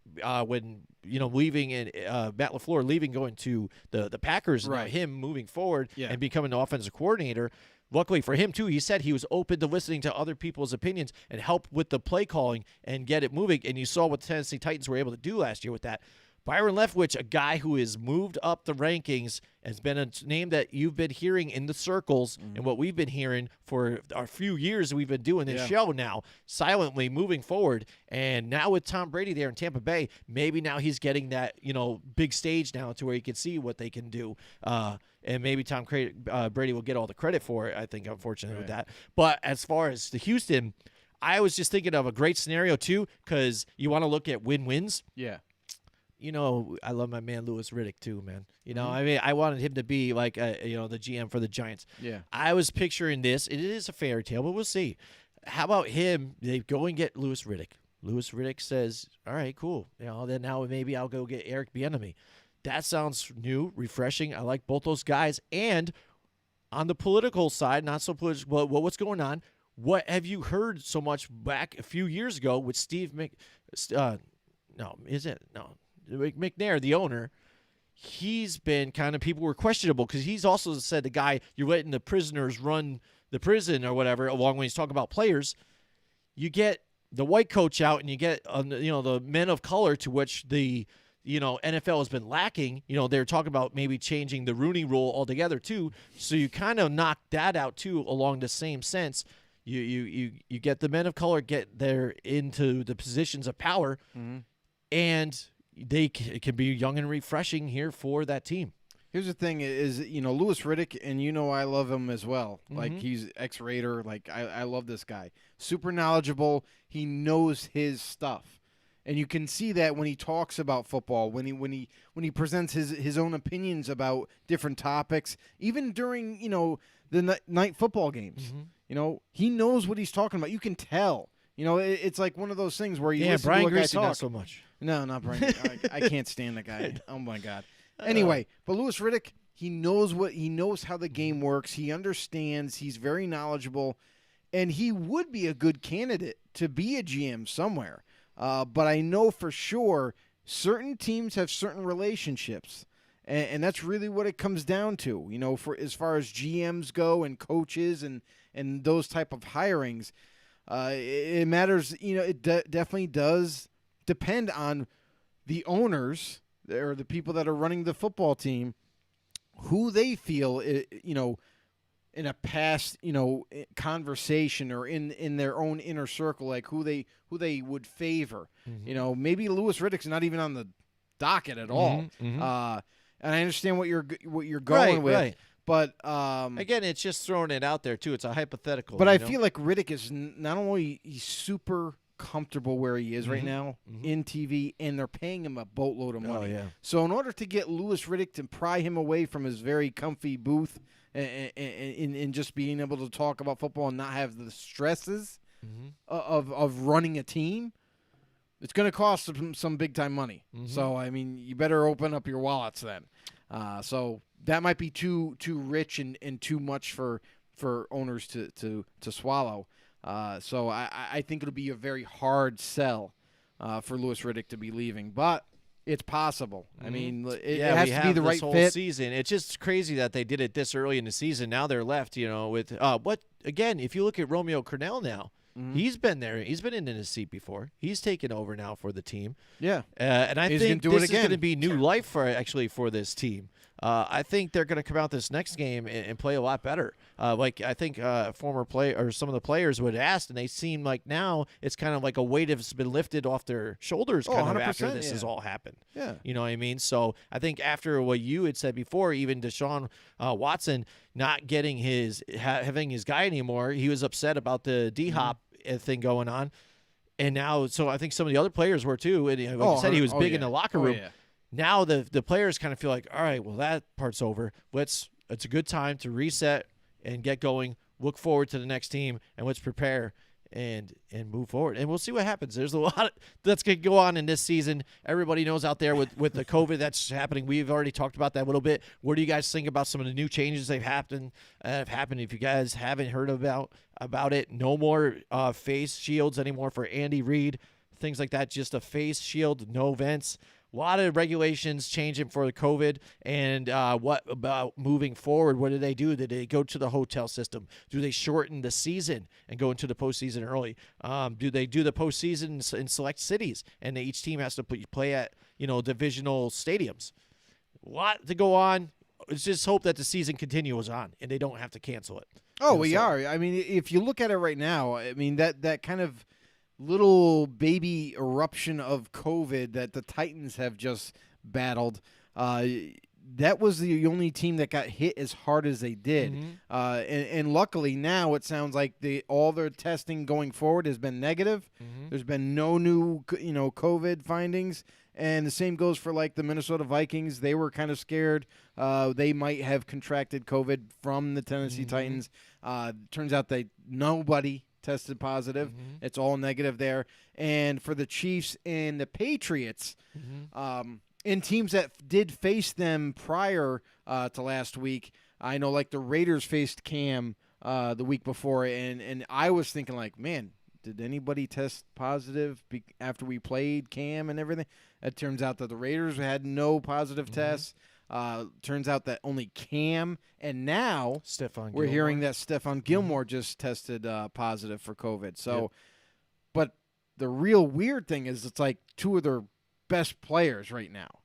when leaving and Matt LaFleur leaving, going to the Packers. Now him moving forward and becoming the offensive coordinator. Luckily for him, too, he said he was open to listening to other people's opinions and help with the play calling and get it moving. And you saw what the Tennessee Titans were able to do last year with that. Byron Leftwich, a guy who has moved up the rankings, has been a name that you've been hearing in the circles and what we've been hearing for a few years we've been doing this show now, silently moving forward. And now with Tom Brady there in Tampa Bay, maybe now he's getting that, big stage now to where he can see what they can do. And maybe Tom Brady will get all the credit for it, I think, unfortunately, with that. But as far as the Houston, I was just thinking of a great scenario, too, because you want to look at win-wins. Yeah. I love my man Louis Riddick too, man. I mean, I wanted him to be like, the GM for the Giants. Yeah. I was picturing this. It is a fairy tale, but we'll see. How about him? They go and get Louis Riddick. Louis Riddick says, "All right, cool. Then now maybe I'll go get Eric Bieniemy." That sounds new, refreshing. I like both those guys. And on the political side, not so political. Well, what's going on? What have you heard so much back a few years ago with Steve McNair, the owner? He's been kind of, people were questionable because he's also said the guy, you're letting the prisoners run the prison or whatever, along when he's talking about players. You get the white coach out and you get the men of color, to which the NFL has been lacking. They're talking about maybe changing the Rooney Rule altogether too. So you kind of knock that out too, along the same sense. You get the men of color get there into the positions of power, and they can be young and refreshing here for that team. Here's the thing is, Louis Riddick, and I love him as well. Like, he's ex-Raider. Like, I love this guy. Super knowledgeable. He knows his stuff. And you can see that when he talks about football, when he presents his own opinions about different topics, even during, the night football games. He knows what he's talking about. You can tell. It's like one of those things where you listen Brian to a guy Griese, talk. not so much. No, not Brian. I can't stand the guy. Oh, my God. Anyway, but Louis Riddick, He knows how the game works. He understands. He's very knowledgeable, and he would be a good candidate to be a GM somewhere. But I know for sure certain teams have certain relationships, and that's really what it comes down to. For as far as GMs go and coaches and those type of hirings, it matters. It definitely does depend on the owners or the people that are running the football team, who they feel, in a past, conversation or in their own inner circle, like who they would favor. Mm-hmm. Maybe Louis Riddick's not even on the docket at all. Mm-hmm. And I understand what you're going with. Right. But again, it's just throwing it out there too. It's a hypothetical. But I feel like Riddick is not only he's super comfortable where he is right now in TV, and they're paying him a boatload of money. Oh, yeah. So in order to get Louis Riddick to pry him away from his very comfy booth and just being able to talk about football and not have the stresses of running a team, it's going to cost some big time money. So I mean, you better open up your wallets then. So that might be too rich and too much for owners to swallow. So I think it'll be a very hard sell for Louis Riddick to be leaving, but it's possible. I mean, it has to be the right whole fit. Season. It's just crazy that they did it this early in the season. Now they're left, with what again? If you look at Romeo Cornell now, he's been there. He's been in his seat before. He's taken over now for the team. Yeah, and I He's think gonna do it this is going to again. be new life for this team. I think they're going to come out this next game and play a lot better. Like I think former play or some of the players would ask, and they seem like now it's kind of like a weight has been lifted off their shoulders kind of after 100%, this has all happened. Yeah. You know what I mean? So I think after what you had said before, even Deshaun Watson not getting having his guy anymore, he was upset about the D-Hop thing going on. And now, so I think some of the other players were too. And like I said, he was big in the locker room. Yeah. Now the players kind of feel like, all right, well, that part's over. It's a good time to reset and get going, look forward to the next team, and let's prepare and move forward. And we'll see what happens. There's a lot that's going to go on in this season. Everybody knows out there with the COVID that's happening. We've already talked about that a little bit. What do you guys think about some of the new changes that have happened? If you guys haven't heard about it, no more face shields anymore for Andy Reid, things like that. Just a face shield, no vents. A lot of regulations changing for the COVID, and what about moving forward? What do they do? Did they go to the hotel system? Do they shorten the season and go into the postseason early? Do they do the postseason in select cities, and each team has to play at divisional stadiums? A lot to go on. Let's just hope that the season continues on and they don't have to cancel it. Oh, we are. I mean, if you look at it right now, I mean that kind of little baby eruption of COVID that the Titans have just battled, that was the only team that got hit as hard as they did. And luckily now it sounds like all their testing going forward has been negative. There's been no new COVID findings. And the same goes for like the Minnesota Vikings. They were kind of scared they might have contracted COVID from the Tennessee Titans. Turns out nobody tested positive. It's all negative there. And for the Chiefs and the Patriots, in teams that did face them prior to last week, I know like the Raiders faced Cam the week before, and I was thinking like, man, did anybody test positive after we played Cam and everything? It turns out that the Raiders had no positive tests. Turns out that only Cam, and now we're hearing that Stephon Gilmore just tested positive for COVID. So, but the real weird thing is it's like two of their best players right now.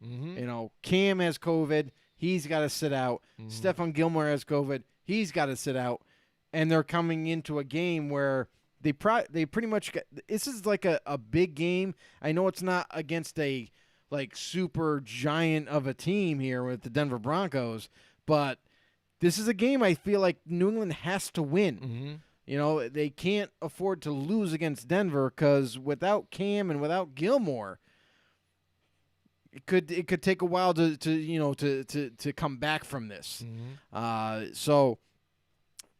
Cam has COVID. He's got to sit out. Stephon Gilmore has COVID. He's got to sit out. And they're coming into a game where they pretty much got – this is like a big game. I know it's not against a – like super giant of a team here with the Denver Broncos, but this is a game I feel like New England has to win. They can't afford to lose against Denver because without Cam and without Gilmore, it could take a while to come back from this. So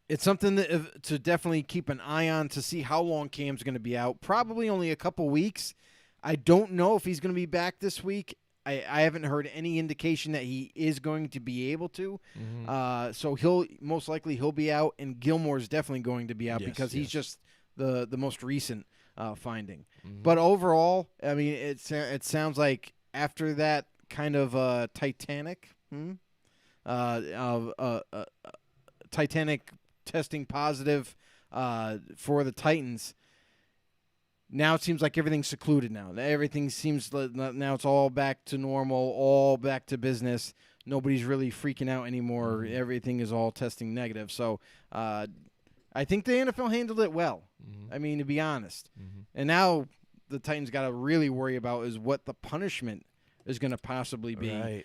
it's something to definitely keep an eye on to see how long Cam's going to be out. Probably only a couple weeks. I don't know if he's going to be back this week. I haven't heard any indication that he is going to be able to. So he'll be out, and Gilmore's definitely going to be out because he's just the most recent finding. But overall, I mean, it sounds like after that kind of Titanic testing positive for the Titans. Now it seems like everything's secluded now. Everything seems now it's all back to normal, all back to business. Nobody's really freaking out anymore. Everything is all testing negative. So I think the NFL handled it well. I mean, to be honest. And now the Titans got to really worry about is what the punishment is going to possibly be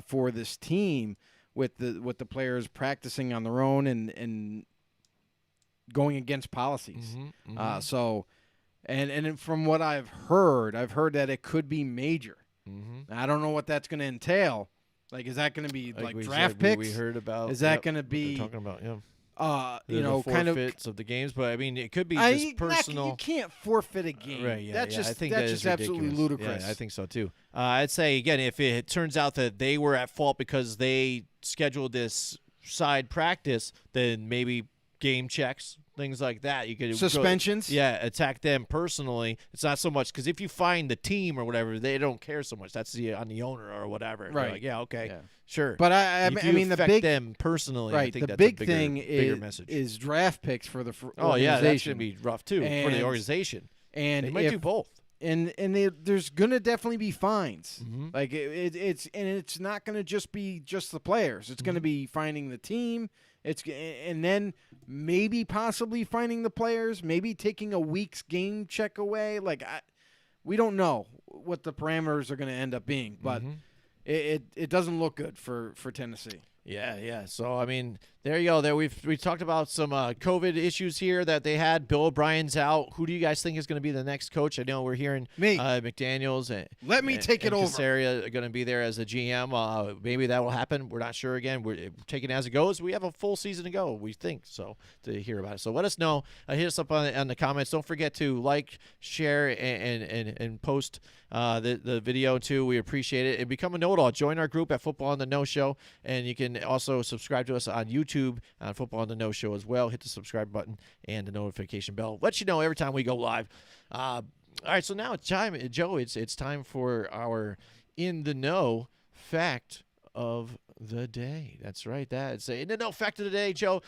for this team with the players practicing on their own and going against policies. So. And from what I've heard that it could be major. I don't know what that's going to entail. Like, is that going to be like draft picks? We heard about. Is that going to be talking about? The kind forfeits of the games? But I mean, it could be just personal. You can't forfeit a game. Right? That's I think that's that just is absolutely ridiculous. ludicrous. Yeah, I think so too. I'd say again, if it turns out that they were at fault because they scheduled this side practice, then maybe game checks. Things like that. You could suspensions. Attack them personally. It's not so much because if you find the team or whatever, they don't care so much. That's on the owner or whatever. Right. They're like, sure. But I mean, the big them personally. I think the that's big a bigger, thing bigger message. is draft picks for the organization. That should be rough too for the organization. And they might do both. And there's gonna definitely be fines. Like it's not gonna just be the players. It's gonna be finding the team. And then maybe possibly finding the players, maybe taking a week's game check away. Like we don't know what the parameters are going to end up being, but it doesn't look good for Tennessee. Yeah. So I mean, there you go. There we talked about some COVID issues here that they had. Bill O'Brien's out. Who do you guys think is going to be the next coach? I know we're hearing McDaniels. Let me take it over. Casaria are going to be there as a GM. Maybe that will happen. We're not sure. Again, we're taking it as it goes. We have a full season to go. We think so to hear about it. So let us know. Hit us up on the comments. Don't forget to like, share, and post the video too. We appreciate it. And become a know-it-all. Join our group at Football on the No Show, and you can also subscribe to us on YouTube on Football on the No Show as well. Hit the subscribe button and the notification bell. Let you know every time we go live. All right, so now it's time, Joe. It's time for our In the Know fact of the day. That's right. That's In the Know fact of the day, Joe.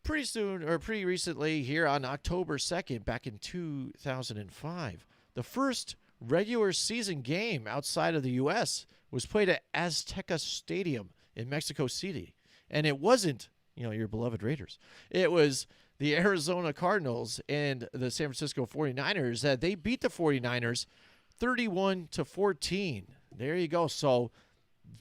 Pretty recently, here on October 2nd, back in 2005, the first regular season game outside of the U.S. was played at Azteca Stadium in Mexico City. And it wasn't, your beloved Raiders. It was the Arizona Cardinals and the San Francisco 49ers. They beat the 49ers 31-14. There you go. So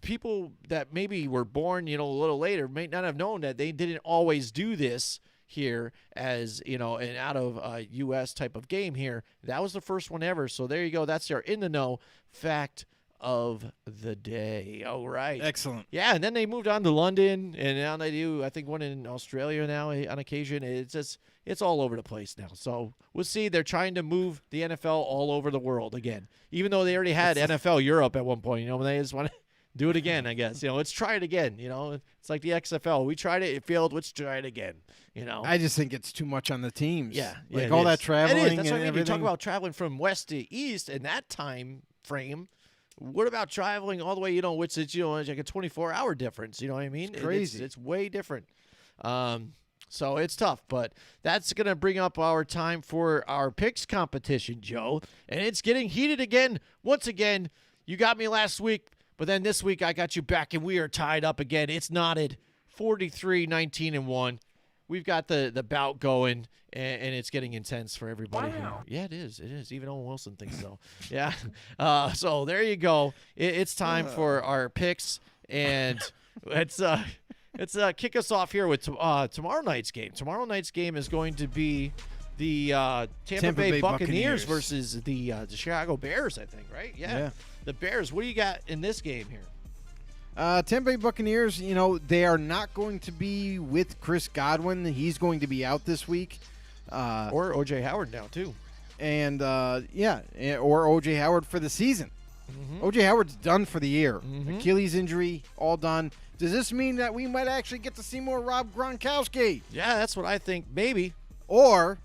people that maybe were born, a little later may not have known that they didn't always do this here as, an out of U.S. type of game here. That was the first one ever. So there you go. That's our In the Know fact of the day. All right. Excellent. Yeah, and then they moved on to London, and now they do, I think, one in Australia now on occasion. It's all over the place now. So we'll see. They're trying to move the NFL all over the world again, even though they already had NFL Europe at one point. They just want to do it again, I guess. Let's try it again. It's like the XFL. We tried it. It failed. Let's try it again. I just think it's too much on the teams. Yeah. Like all that traveling. It is. That's and what I mean. everything. You talk about traveling from west to east in that time frame. What about traveling all the way, which is, like a 24-hour difference, you know what I mean? It's crazy. It's way different. So it's tough, but that's going to bring up our time for our picks competition, Joe. And it's getting heated again. Once again, you got me last week, but then this week I got you back, and we are tied up again. It's knotted 43-19-1. We've got the bout going, and it's getting intense for everybody here. Yeah, it is. It is. Even Owen Wilson thinks so. Yeah. So there you go. It's time for our picks, and let's kick us off here with tomorrow night's game. Tomorrow night's game is going to be the Tampa Bay Buccaneers versus the Chicago Bears, I think, right? Yeah. The Bears. What do you got in this game here? Tampa Bay Buccaneers, they are not going to be with Chris Godwin. He's going to be out this week. Or O.J. Howard now, too. And, or O.J. Howard for the season. O.J. Howard's done for the year. Achilles injury, all done. Does this mean that we might actually get to see more Rob Gronkowski? Yeah, that's what I think. Maybe. Or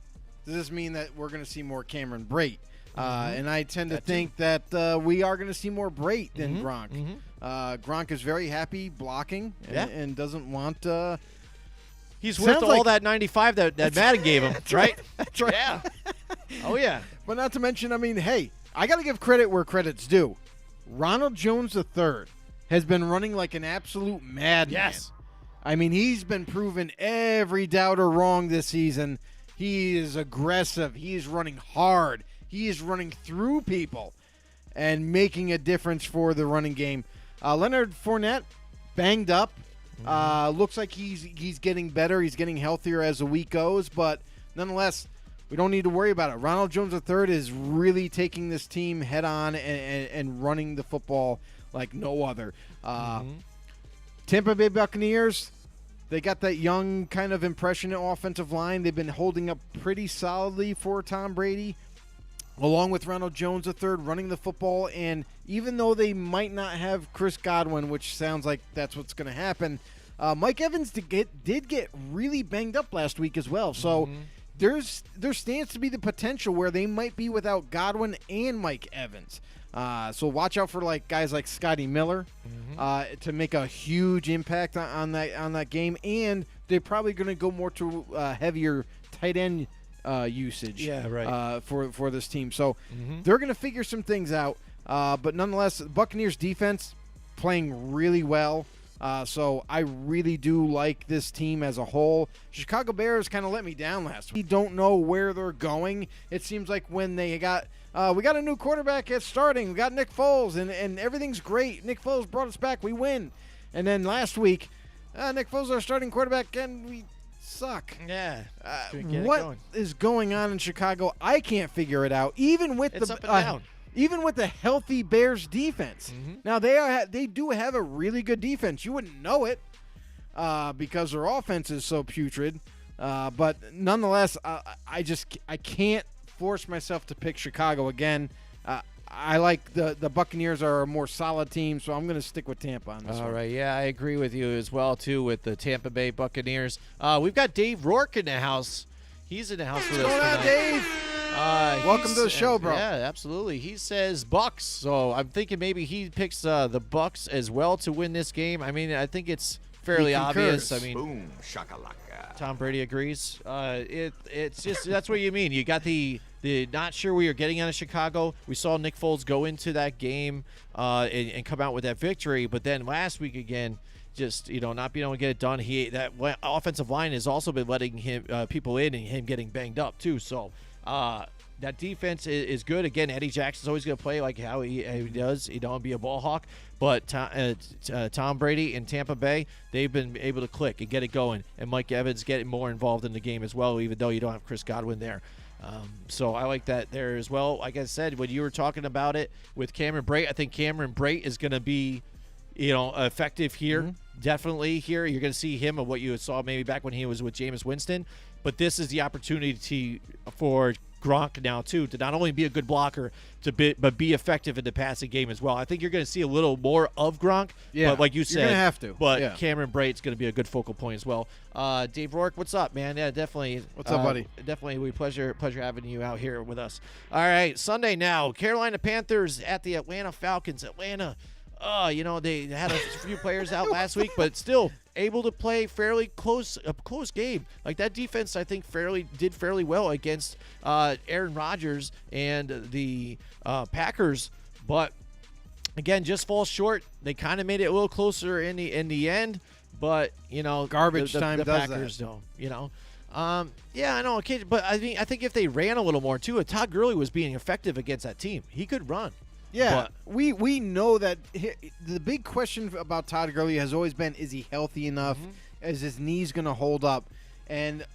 does this mean that we're going to see more Cameron Brate? And I tend to think that we are going to see more Brate than Gronk. Gronk is very happy blocking and doesn't want he's worth all that 95 that Madden gave him, right? That's right. Yeah. Oh, yeah. But not to mention, I mean, hey, I got to give credit where credit's due. Ronald Jones III has been running like an absolute madman. Yes. I mean, he's been proven every doubter wrong this season. He is aggressive. He is running hard. He is running through people and making a difference for the running game. Leonard Fournette, banged up. Looks like he's getting better. He's getting healthier as the week goes. But nonetheless, we don't need to worry about it. Ronald Jones III is really taking this team head on and running the football like no other. Tampa Bay Buccaneers, they got that young kind of impressionate offensive line. They've been holding up pretty solidly for Tom Brady, along with Ronald Jones III running the football. And even though they might not have Chris Godwin, which sounds like that's what's going to happen, Mike Evans did get really banged up last week as well. So there stands to be the potential where they might be without Godwin and Mike Evans. So watch out for guys like Scotty Miller to make a huge impact on that game. And they're probably going to go more to heavier tight end usage. Yeah, right. For this team. So they're going to figure some things out. But nonetheless, the Buccaneers defense playing really well. So I really do like this team as a whole. Chicago Bears kind of let me down last week. We don't know where they're going. It seems like when they got we got a new quarterback at starting. We got Nick Foles, and everything's great. Nick Foles brought us back. We win. And then last week, Nick Foles, our starting quarterback, and we suck. Yeah. What is going on in Chicago? I can't figure it out. Even with it's up and down. Even with the healthy Bears defense. Now, they do have a really good defense. You wouldn't know it because their offense is so putrid. But nonetheless, I can't force myself to pick Chicago again. I like the Buccaneers are a more solid team, so I'm going to stick with Tampa on this one. All right, yeah, I agree with you as well, too, with the Tampa Bay Buccaneers. We've got Dave Rourke in the house. He's in the house with us tonight. What's going on, Dave? Welcome to the show, bro. Yeah, absolutely. He says Bucks, so I'm thinking maybe he picks the Bucks as well to win this game. I mean, I think it's fairly obvious. I mean, Boom, shakalaka. Tom Brady agrees. It's just that's what you mean. You got the not sure we are getting out of Chicago. We saw Nick Foles go into that game and come out with that victory, but then last week again, just not being able to get it done. That offensive line has also been letting him people in and him getting banged up too. So. That defense is good. Again, Eddie Jackson's always going to play like how he does. He don't be a ball hawk. But Tom Brady and Tampa Bay, they've been able to click and get it going. And Mike Evans getting more involved in the game as well, even though you don't have Chris Godwin there. So I like that there as well. Like I said, when you were talking about it with Cameron Brate, I think Cameron Brate is going to be effective here. Definitely here. You're going to see him of what you saw maybe back when he was with Jameis Winston. But this is the opportunity for Gronk now, too, to not only be a good blocker, but be effective in the passing game as well. I think you're going to see a little more of Gronk. Yeah, but like you said, you're going to have to. But Cameron Brate's going to be a good focal point as well. Dave Rourke, what's up, man? Yeah, definitely. What's up, buddy? Definitely, pleasure having you out here with us. All right, Sunday now. Carolina Panthers at the Atlanta Falcons. Atlanta. They had a few players out last week, but still able to play fairly close game. Like that defense, I think did fairly well against Aaron Rodgers and the Packers, but again, just falls short. They kind of made it a little closer in the end, but garbage time the does Packers that. don't. Yeah, I know. Okay, but I think if they ran a little more too, Todd Gurley was being effective against that team. He could run. Yeah, we know that the big question about Todd Gurley has always been, is he healthy enough? Is his knees going to hold up? And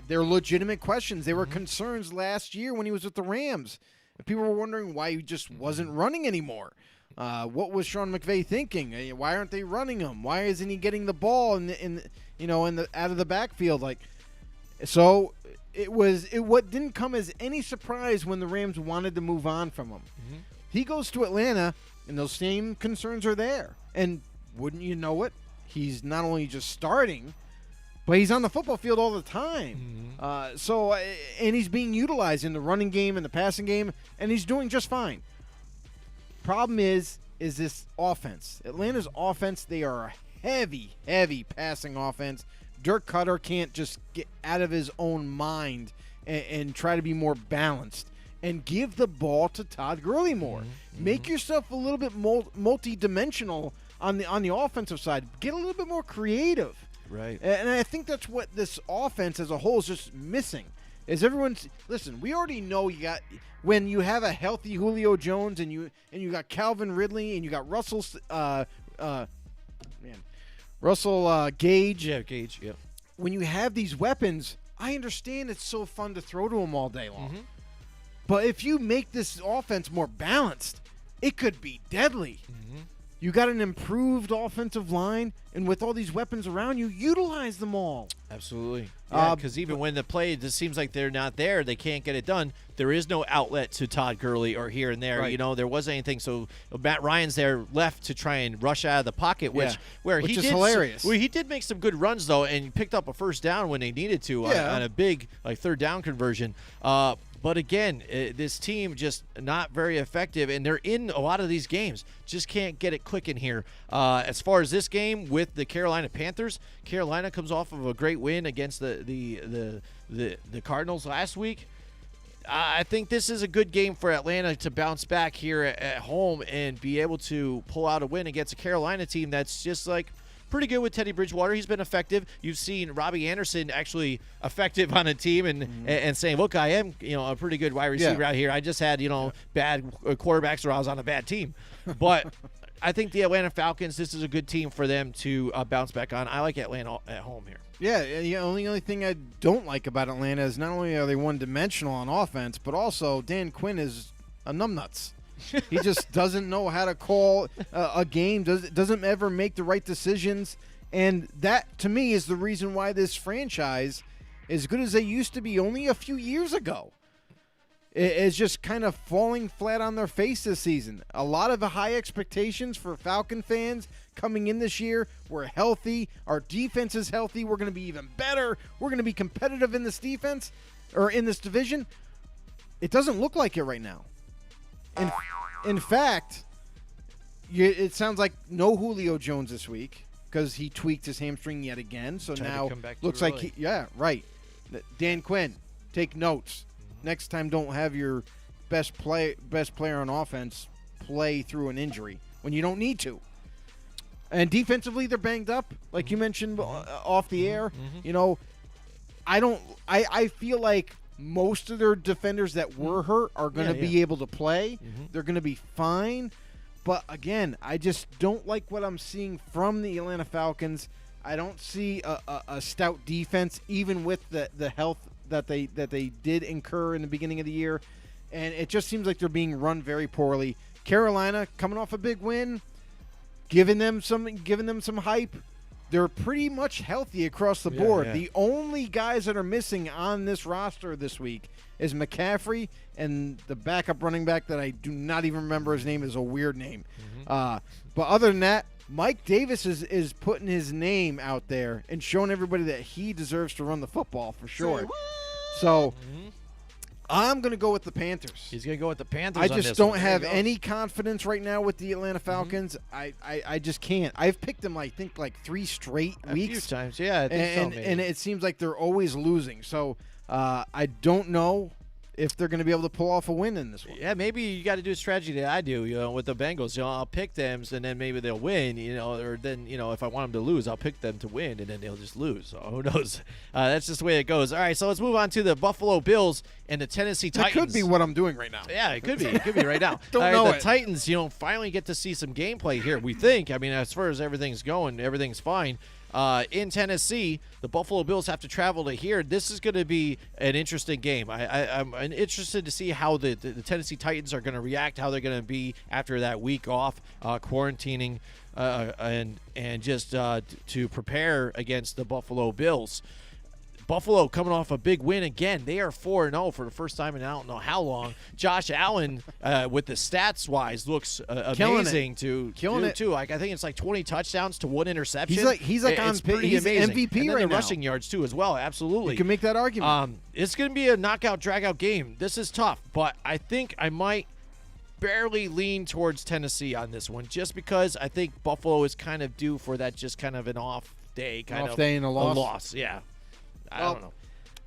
they're legitimate questions. They were concerns last year when he was with the Rams. People were wondering why he just wasn't running anymore. What was Sean McVay thinking? Why aren't they running him? Why isn't he getting the ball in the out of the backfield? So what didn't come as any surprise when the Rams wanted to move on from him. He goes to Atlanta, and those same concerns are there. And wouldn't you know it, he's not only just starting, but he's on the football field all the time. And he's being utilized in the running game and the passing game, and he's doing just fine. Problem is this offense. Atlanta's offense, they are a heavy, heavy passing offense. Dirk Cutter can't just get out of his own mind and try to be more balanced and give the ball to Todd Gurley more. Make yourself a little bit multi-dimensional on the offensive side. Get a little bit more creative. Right. And I think that's what this offense as a whole is just missing. Is everyone's listen? We already know you got when you have a healthy Julio Jones and you got Calvin Ridley and you got Russell Gage. Yeah, Gage. Yeah. When you have these weapons, I understand it's so fun to throw to them all day long. But if you make this offense more balanced, it could be deadly. You got an improved offensive line, and with all these weapons around you, utilize them all. Absolutely. Yeah, because even when the play just seems like they're not there, they can't get it done, there is no outlet to Todd Gurley or here and there. Right. You know, there wasn't anything. So Matt Ryan's there left to try and rush out of the pocket, which is did hilarious. He did make some good runs, though, and picked up a first down when they needed to on a big third down conversion. But again, this team just not very effective, and they're in a lot of these games. Just can't get it clicking here. As far as this game with the Carolina Panthers, Carolina comes off of a great win against the Cardinals last week. I think this is a good game for Atlanta to bounce back here at home and be able to pull out a win against a Carolina team that's just like pretty good with Teddy Bridgewater. He's been effective. You've seen Robbie Anderson actually effective on a team and saying, look, I am a pretty good wide receiver out here. I just had bad quarterbacks or I was on a bad team. But I think the Atlanta Falcons, this is a good team for them to bounce back on. I like Atlanta at home here. Yeah, the only thing I don't like about Atlanta is not only are they one-dimensional on offense, but also Dan Quinn is a numbnuts. He just doesn't know how to call a game, doesn't ever make the right decisions. And that, to me, is the reason why this franchise, as good as they used to be only a few years ago, is just kind of falling flat on their face this season. A lot of the high expectations for Falcon fans coming in this year. We're healthy. Our defense is healthy. We're going to be even better. We're going to be competitive in this defense or in this division. It doesn't look like it right now. In fact, it sounds like no Julio Jones this week because he tweaked his hamstring yet again. So now looks like right. Dan Quinn, take notes. Next time, don't have your best player on offense play through an injury when you don't need to. And defensively, they're banged up, like you mentioned off the air. I feel like most of their defenders that were hurt are going to be able to play. They're going to be fine. But again, I just don't like what I'm seeing from the Atlanta Falcons. I don't see a stout defense, even with the health that they did incur in the beginning of the year. And it just seems like they're being run very poorly. Carolina coming off a big win, giving them some hype. They're pretty much healthy across the board. Yeah. The only guys that are missing on this roster this week is McCaffrey and the backup running back that I do not even remember his name. Is a weird name. But other than that, Mike Davis is putting his name out there and showing everybody that he deserves to run the football for sure. So I'm going to go with the Panthers. He's going to go with the Panthers. I just don't have any confidence right now with the Atlanta Falcons. I just can't. I've picked them, I think, like 3 straight weeks. A few times, yeah. I think and it seems like they're always losing. So I don't know if they're going to be able to pull off a win in this one. Yeah, maybe you got to do a strategy that I do, with the Bengals. I'll pick them, and then maybe they'll win, or then, if I want them to lose, I'll pick them to win, and then they'll just lose. So who knows? That's just the way it goes. All right, so let's move on to the Buffalo Bills and the Tennessee Titans. That could be what I'm doing right now. Yeah, it could be. It could be right now. Don't know the Titans, finally get to see some gameplay here, we think. I mean, as far as everything's going, everything's fine. In Tennessee, the Buffalo Bills have to travel to here. This is going to be an interesting game. I'm interested to see how the Tennessee Titans are going to react, how they're going to be after that week off, quarantining, and just to prepare against the Buffalo Bills. Buffalo coming off a big win again. They are 4-0 for the first time in I don't know how long. Josh Allen, with the stats-wise, looks amazing too. I think it's like 20 touchdowns to 1 interception. He's like it's on pretty he's amazing. MVP and then right the now. rushing yards too as well. Absolutely. You can make that argument. It's going to be a knockout, drag-out game. This is tough, but I think I might barely lean towards Tennessee on this one just because I think Buffalo is kind of due for that just kind of an off day. Off day and a loss? A loss, yeah. I don't know.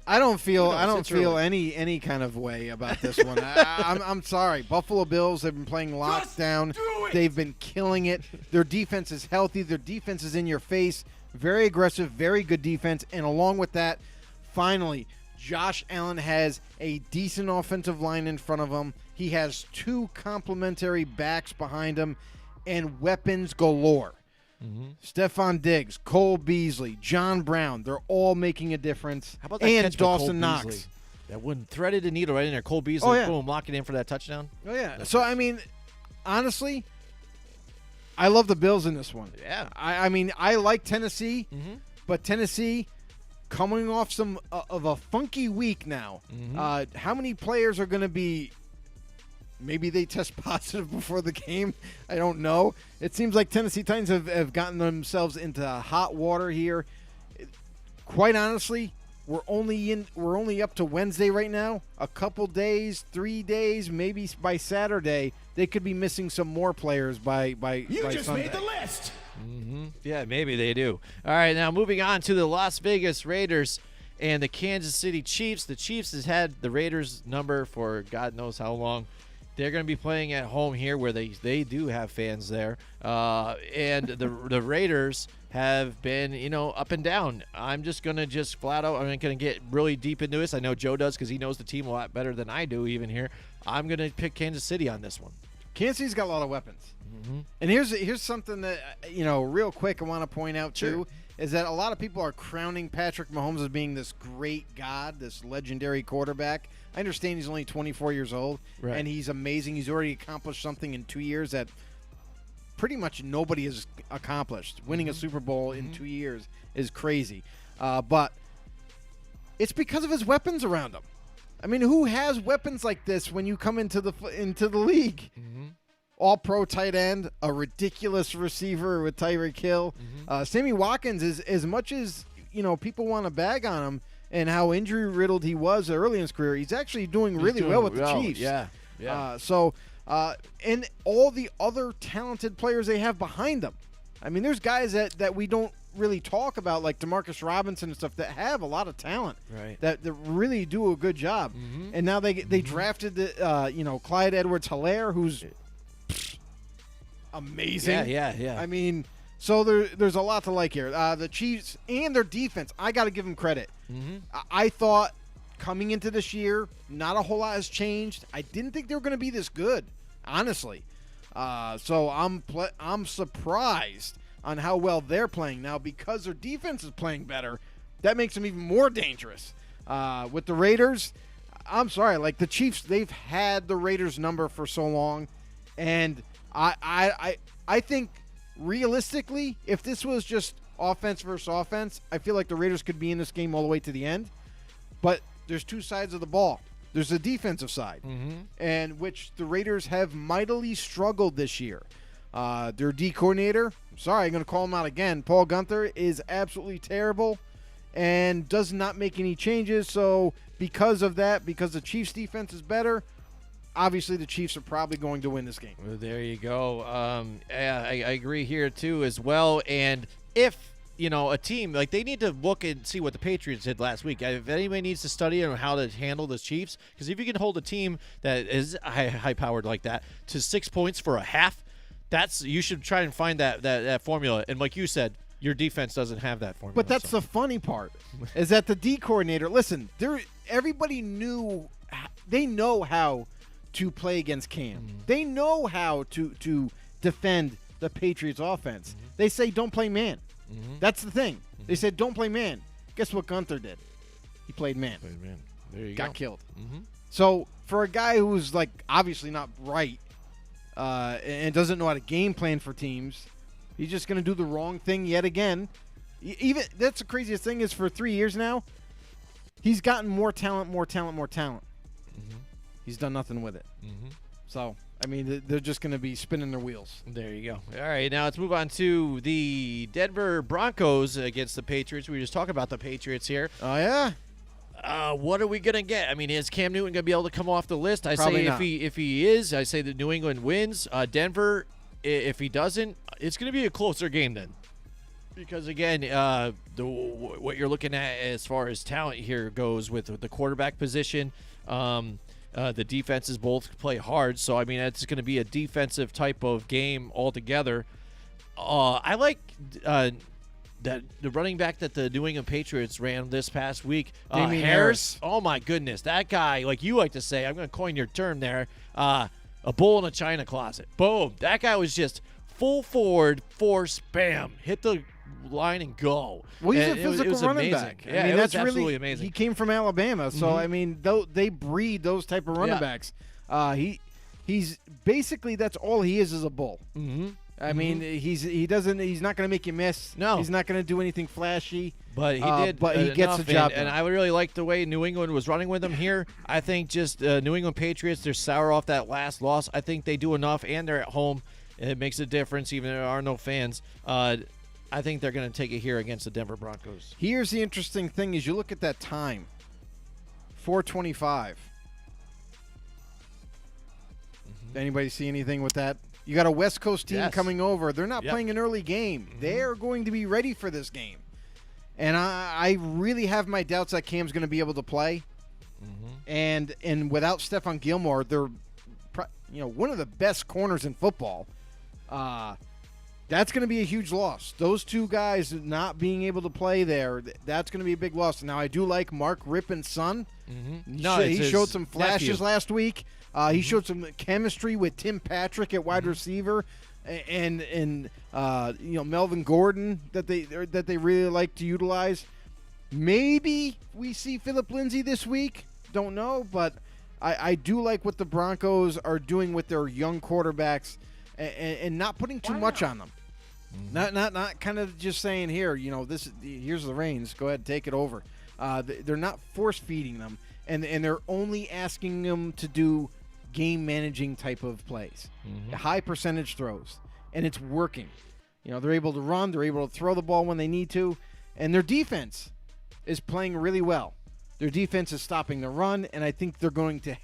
I don't feel early. any kind of way about this one. I'm sorry. Buffalo Bills have been playing lockdown. They've been killing it. Their defense is healthy. Their defense is in your face. Very aggressive, very good defense. And along with that, finally, Josh Allen has a decent offensive line in front of him. He has 2 complementary backs behind him and weapons galore. Stephon Diggs, Cole Beasley, John Brown, they're all making a difference. How about that and catch by Cole Dawson Knox. Beasley? That one threaded the needle right in there. Cole Beasley, boom, locking in for that touchdown. Oh, yeah. So, I mean, honestly, I love the Bills in this one. Yeah. I mean, I like Tennessee, but Tennessee coming off of a funky week now. How many players are going to be – maybe they test positive before the game. I don't know. It seems like Tennessee Titans have gotten themselves into hot water here. Quite honestly, we're only up to Wednesday right now. A couple days, 3 days, maybe by Saturday, they could be missing some more players by just Sunday. made the list. Yeah, maybe they do. All right, now moving on to the Las Vegas Raiders and the Kansas City Chiefs. The Chiefs has had the Raiders number for God knows how long. They're going to be playing at home here where they do have fans there. And the Raiders have been, up and down. I'm just going to flat out, I'm not going to get really deep into this. I know Joe does because he knows the team a lot better than I do even here. I'm going to pick Kansas City on this one. Kansas City's got a lot of weapons. And here's something that, real quick I want to point out too, is that a lot of people are crowning Patrick Mahomes as being this great god, this legendary quarterback. I understand he's only 24 years old, and he's amazing. He's already accomplished something in 2 years that pretty much nobody has accomplished. Winning a Super Bowl in 2 years is crazy. But it's because of his weapons around him. I mean, who has weapons like this when you come into the league? All-pro tight end, a ridiculous receiver with Tyreek Hill. Sammy Watkins is as much as people want to bag on him and how injury-riddled he was early in his career. He's actually doing really well with the Chiefs. Yeah. And all the other talented players they have behind them. I mean, there's guys that we don't really talk about, like DeMarcus Robinson and stuff, that have a lot of talent. Right. That really do a good job. And now they drafted Clyde Edwards-Helaire, who's amazing. Yeah. I mean, so there's a lot to like here. The Chiefs and their defense, I got to give them credit. I thought coming into this year, not a whole lot has changed. I didn't think they were going to be this good, honestly. So I'm surprised on how well they're playing now because their defense is playing better. That makes them even more dangerous. With the Raiders, I'm sorry, like the Chiefs, they've had the Raiders number for so long, and I think realistically, if this was just offense versus offense, I feel like the Raiders could be in this game all the way to the end. But there's 2 sides of the ball. There's the defensive side, and which the Raiders have mightily struggled this year. Their D coordinator, I'm going to call him out again, Paul Gunther, is absolutely terrible and does not make any changes. So because of that, because the Chiefs' defense is better, obviously the Chiefs are probably going to win this game. Well, there you go. I agree here too as well. And if a team, like, they need to look and see what the Patriots did last week. If anybody needs to study on how to handle the Chiefs, because if you can hold a team that is high-powered like that to 6 points for a half, you should try and find that formula. And like you said, your defense doesn't have that formula. But that's the funny part, is that the D coordinator, listen, everybody they know how to play against Cam. They know how to defend the Patriots offense. They say don't play man. That's the thing. They said don't play man. Guess what Gunther did? He played man. There you got killed. So for a guy who's like obviously not right and doesn't know how to game plan for teams, he's just going to do the wrong thing yet again. Even that's the craziest thing is for 3 years now, he's gotten more talent. Mm-hmm. He's done nothing with it. Mm-hmm. So, I mean, they're just going to be spinning their wheels. There you go. All right, now let's move on to the Denver Broncos against the Patriots. We were just talking about the Patriots here. Oh, yeah? What are we going to get? I mean, is Cam Newton going to be able to come off the list? I Probably say not. if he is, I say that New England wins. Denver, if he doesn't, it's going to be a closer game then. Because, again, what you're looking at as far as talent here goes with the quarterback position, the defenses both play hard. So, I mean, it's going to be a defensive type of game altogether. I like that the running back that the New England Patriots ran this past week, Damian Harris. Oh, my goodness. That guy, like you like to say, I'm going to coin your term there, a bull in a china closet. Boom. That guy was just full forward, force, bam, hit the line and go. Well, he's And a it was physical running amazing. back. Yeah, I mean, it that's was absolutely really amazing. He came from Alabama, so I mean, they breed those type of running Yeah. backs. He's basically that's all he is a bull. Mm-hmm. I mean, he's not going to make you miss. No. He's not going to do anything flashy. But he did. But he gets enough, the job and done. I really like the way New England was running with him here. I think just New England Patriots, they're sour off that last loss. I think they do enough, and they're at home. It makes a difference, even if there are no fans. I think they're going to take it here against the Denver Broncos. Here's the interesting thing: is you look at that time, 4:25. Anybody see anything with that? You got a West Coast team Yes. coming over. They're not Yep. playing an early game. They're going to be ready for this game. And I really have my doubts that Cam's going to be able to play. And without Stephon Gilmore, they're one of the best corners in football. That's going to be a huge loss. Those two guys not being able to play there, that's going to be a big loss. Now, I do like Mark Rippon's son. He showed some flashes nephew. last week. He showed some chemistry with Tim Patrick at wide receiver, and Melvin Gordon that they really like to utilize. Maybe we see Phillip Lindsay this week. Don't know, but I do like what the Broncos are doing with their young quarterbacks and not putting too much on them. Not kind of just saying here's the reins. Go ahead and take it over. They're not force feeding them, and they're only asking them to do game managing type of plays, high percentage throws, and it's working. They're able to run, they're able to throw the ball when they need to, and their defense is playing really well. Their defense is stopping the run, and I think they're going to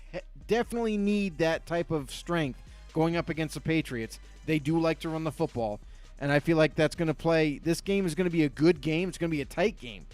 definitely need that type of strength going up against the Patriots. They do like to run the football, and I feel like that's going to play. This game is going to be a good game. It's going to be a tight game.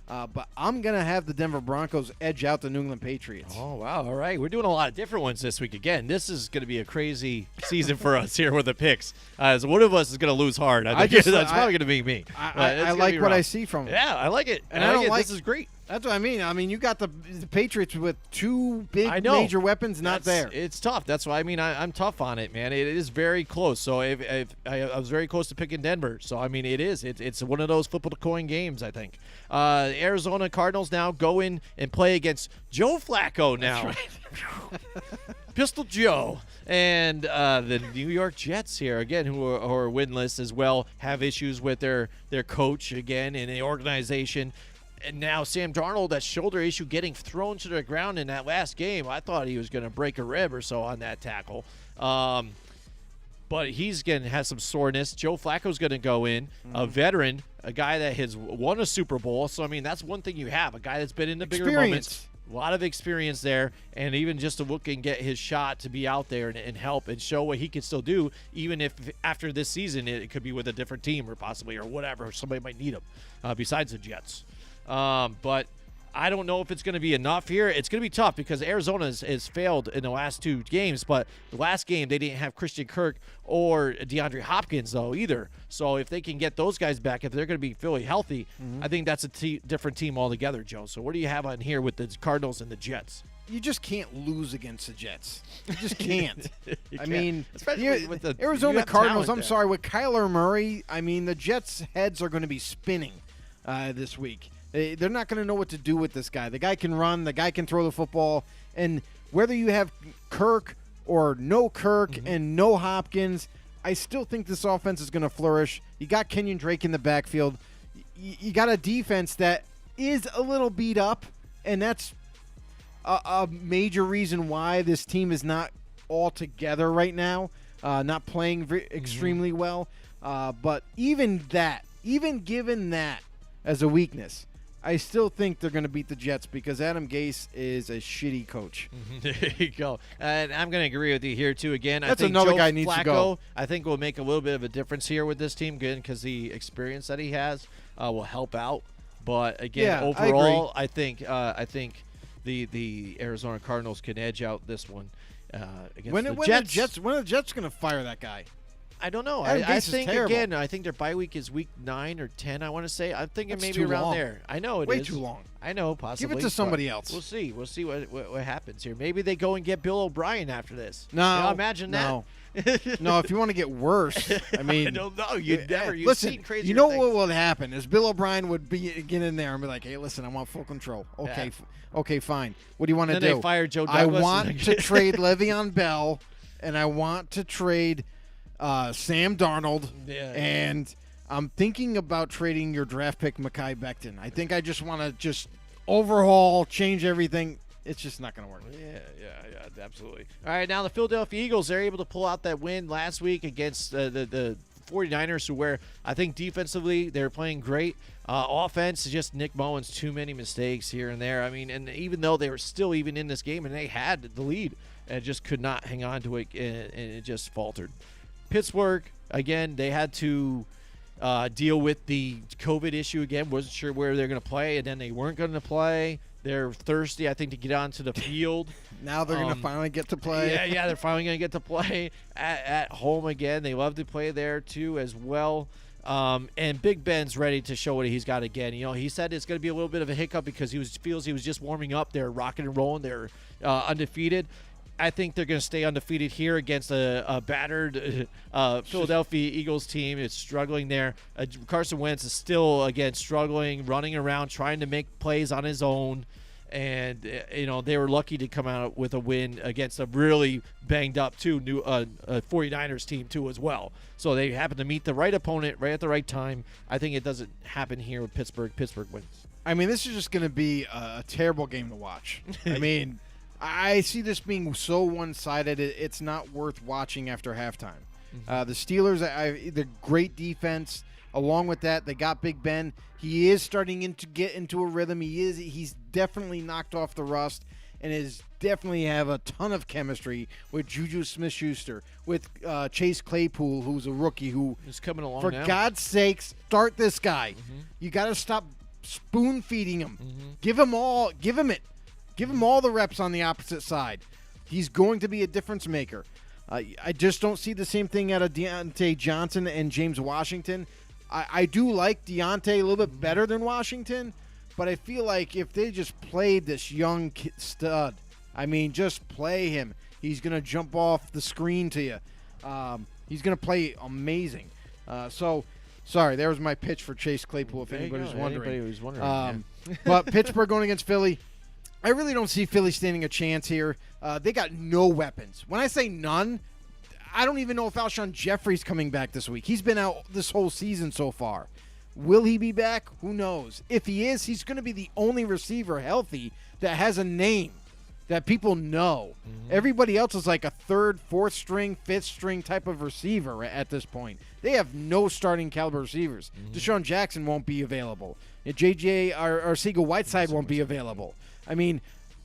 But I'm going to have the Denver Broncos edge out the New England Patriots. Oh, wow. All right. We're doing a lot of different ones this week. Again, this is going to be a crazy season for us here with the picks. So one of us is going to lose hard. I think that's probably going to be me. I like what I see from them. Yeah, I like it. And I don't like this is great. That's what I mean. I mean, you got the Patriots with two big major weapons not there. It's tough. That's why I'm tough on it, man. It is very close. So if I was very close to picking Denver. So I mean, it is. It's one of those flip of the coin games. I think. Arizona Cardinals now go in and play against Joe Flacco now. That's right. Pistol Joe and the New York Jets here again, who are winless as well, have issues with their coach again and the organization. And now Sam Darnold, that shoulder issue, getting thrown to the ground in that last game. I thought he was going to break a rib or so on that tackle. But he's going to have some soreness. Joe Flacco's going to go in, a veteran, a guy that has won a Super Bowl. So, I mean, that's one thing you have, a guy that's been in the bigger moments. A lot of experience there, and even just to look and get his shot to be out there and help and show what he can still do, even if after this season it could be with a different team or possibly or whatever. Somebody might need him besides the Jets. But I don't know if it's going to be enough here. It's going to be tough because Arizona has failed in the last two games, but the last game they didn't have Christian Kirk or DeAndre Hopkins, though, either. So if they can get those guys back, if they're going to be fully healthy, I think that's a different team altogether, Joe. So what do you have on here with the Cardinals and the Jets? You just can't lose against the Jets. You just can't. I mean, especially with the Arizona Cardinals, I'm there. sorry, with Kyler Murray, I mean, the Jets' heads are going to be spinning this week. They're not going to know what to do with this guy. The guy can run. The guy can throw the football. And whether you have Kirk or no Kirk and no Hopkins, I still think this offense is going to flourish. You got Kenyon Drake in the backfield. You got a defense that is a little beat up, and that's a major reason why this team is not all together right now, not playing extremely well. But even given that as a weakness, I still think they're going to beat the Jets because Adam Gase is a shitty coach. There you go. And I'm going to agree with you here, too. Again, That's I think another Joe guy needs Flacco, to go. I think will make a little bit of a difference here with this team, again, because the experience that he has will help out. But, again, Yeah, overall, I think the Arizona Cardinals can edge out this one against When the are Jets. the Jets going to fire that guy? I don't know. Adam I Gase is think, terrible. again, I think their bye week is week 9 or 10, I want to say. I'm thinking That's maybe too around long. there. I know it is. Way too long. I know, possibly. Give it to somebody else. We'll see. We'll see what happens here. Maybe they go and get Bill O'Brien after this. No. You know, imagine no. that. No, if you want to get worse, I mean. I don't know. You'd never. You've Listen, seen crazier you know things. what will happen is Bill O'Brien would get in there and be like, "Hey, listen, I want full control." Okay, Yeah. okay, fine. What do you want to Then do? they fire Joe I Douglas want and- to trade Le'Veon Bell, and I want to trade Sam Darnold, and I'm thinking about trading your draft pick Mekhi Becton. I think I just want to overhaul, change everything. It's just not going to work. Yeah, absolutely. All right, now the Philadelphia Eagles, they're able to pull out that win last week against the 49ers, where I think defensively they're playing great. Offense, just Nick Mullins, too many mistakes here and there. I mean, and even though they were still even in this game and they had the lead, and just could not hang on to it, and it just faltered. Pittsburgh, again, they had to deal with the COVID issue again. Wasn't sure where they're going to play, and then they weren't going to play. They're thirsty, I think, to get onto the field. Now they're going to finally get to play. Yeah, they're finally going to get to play at home again. They love to play there, too, as well. And Big Ben's ready to show what he's got again. You know, he said it's going to be a little bit of a hiccup because feels he was just warming up. They're rocking and rolling. They're undefeated. I think they're going to stay undefeated here against a battered Philadelphia Eagles team. It's struggling there. Carson Wentz is still, again, struggling, running around, trying to make plays on his own. And, they were lucky to come out with a win against a really banged-up, 49ers team, too, as well. So they happen to meet the right opponent right at the right time. I think it doesn't happen here with Pittsburgh. Pittsburgh wins. I mean, this is just going to be a terrible game to watch. I mean, I see this being so one-sided, it's not worth watching after halftime. The Steelers, the great defense. Along with that, they got Big Ben. He is starting to get into a rhythm. He's definitely knocked off the rust and is definitely have a ton of chemistry with Juju Smith-Schuster, with Chase Claypool, who's a rookie who is coming along for now. God's sakes, start this guy. You got to stop spoon-feeding him. Give him all the reps on the opposite side. He's going to be a difference maker. I just don't see the same thing out of Deontay Johnson and James Washington. I do like Deontay a little bit better than Washington, but I feel like if they just played this young stud, I mean, just play him. He's going to jump off the screen to you. He's going to play amazing. Sorry, there was my pitch for Chase Claypool, if anybody's wondering. Anybody who's wondering. But Pittsburgh going against Philly, I really don't see Philly standing a chance here. They got no weapons. When I say none, I don't even know if Alshon Jeffrey's coming back this week. He's been out this whole season so far. Will he be back? Who knows? If he is, he's going to be the only receiver healthy that has a name that people know. Everybody else is like a third, fourth string, fifth string type of receiver at this point. They have no starting caliber receivers. Deshaun Jackson won't be available. J.J. Arcega-Whiteside won't be available. I mean,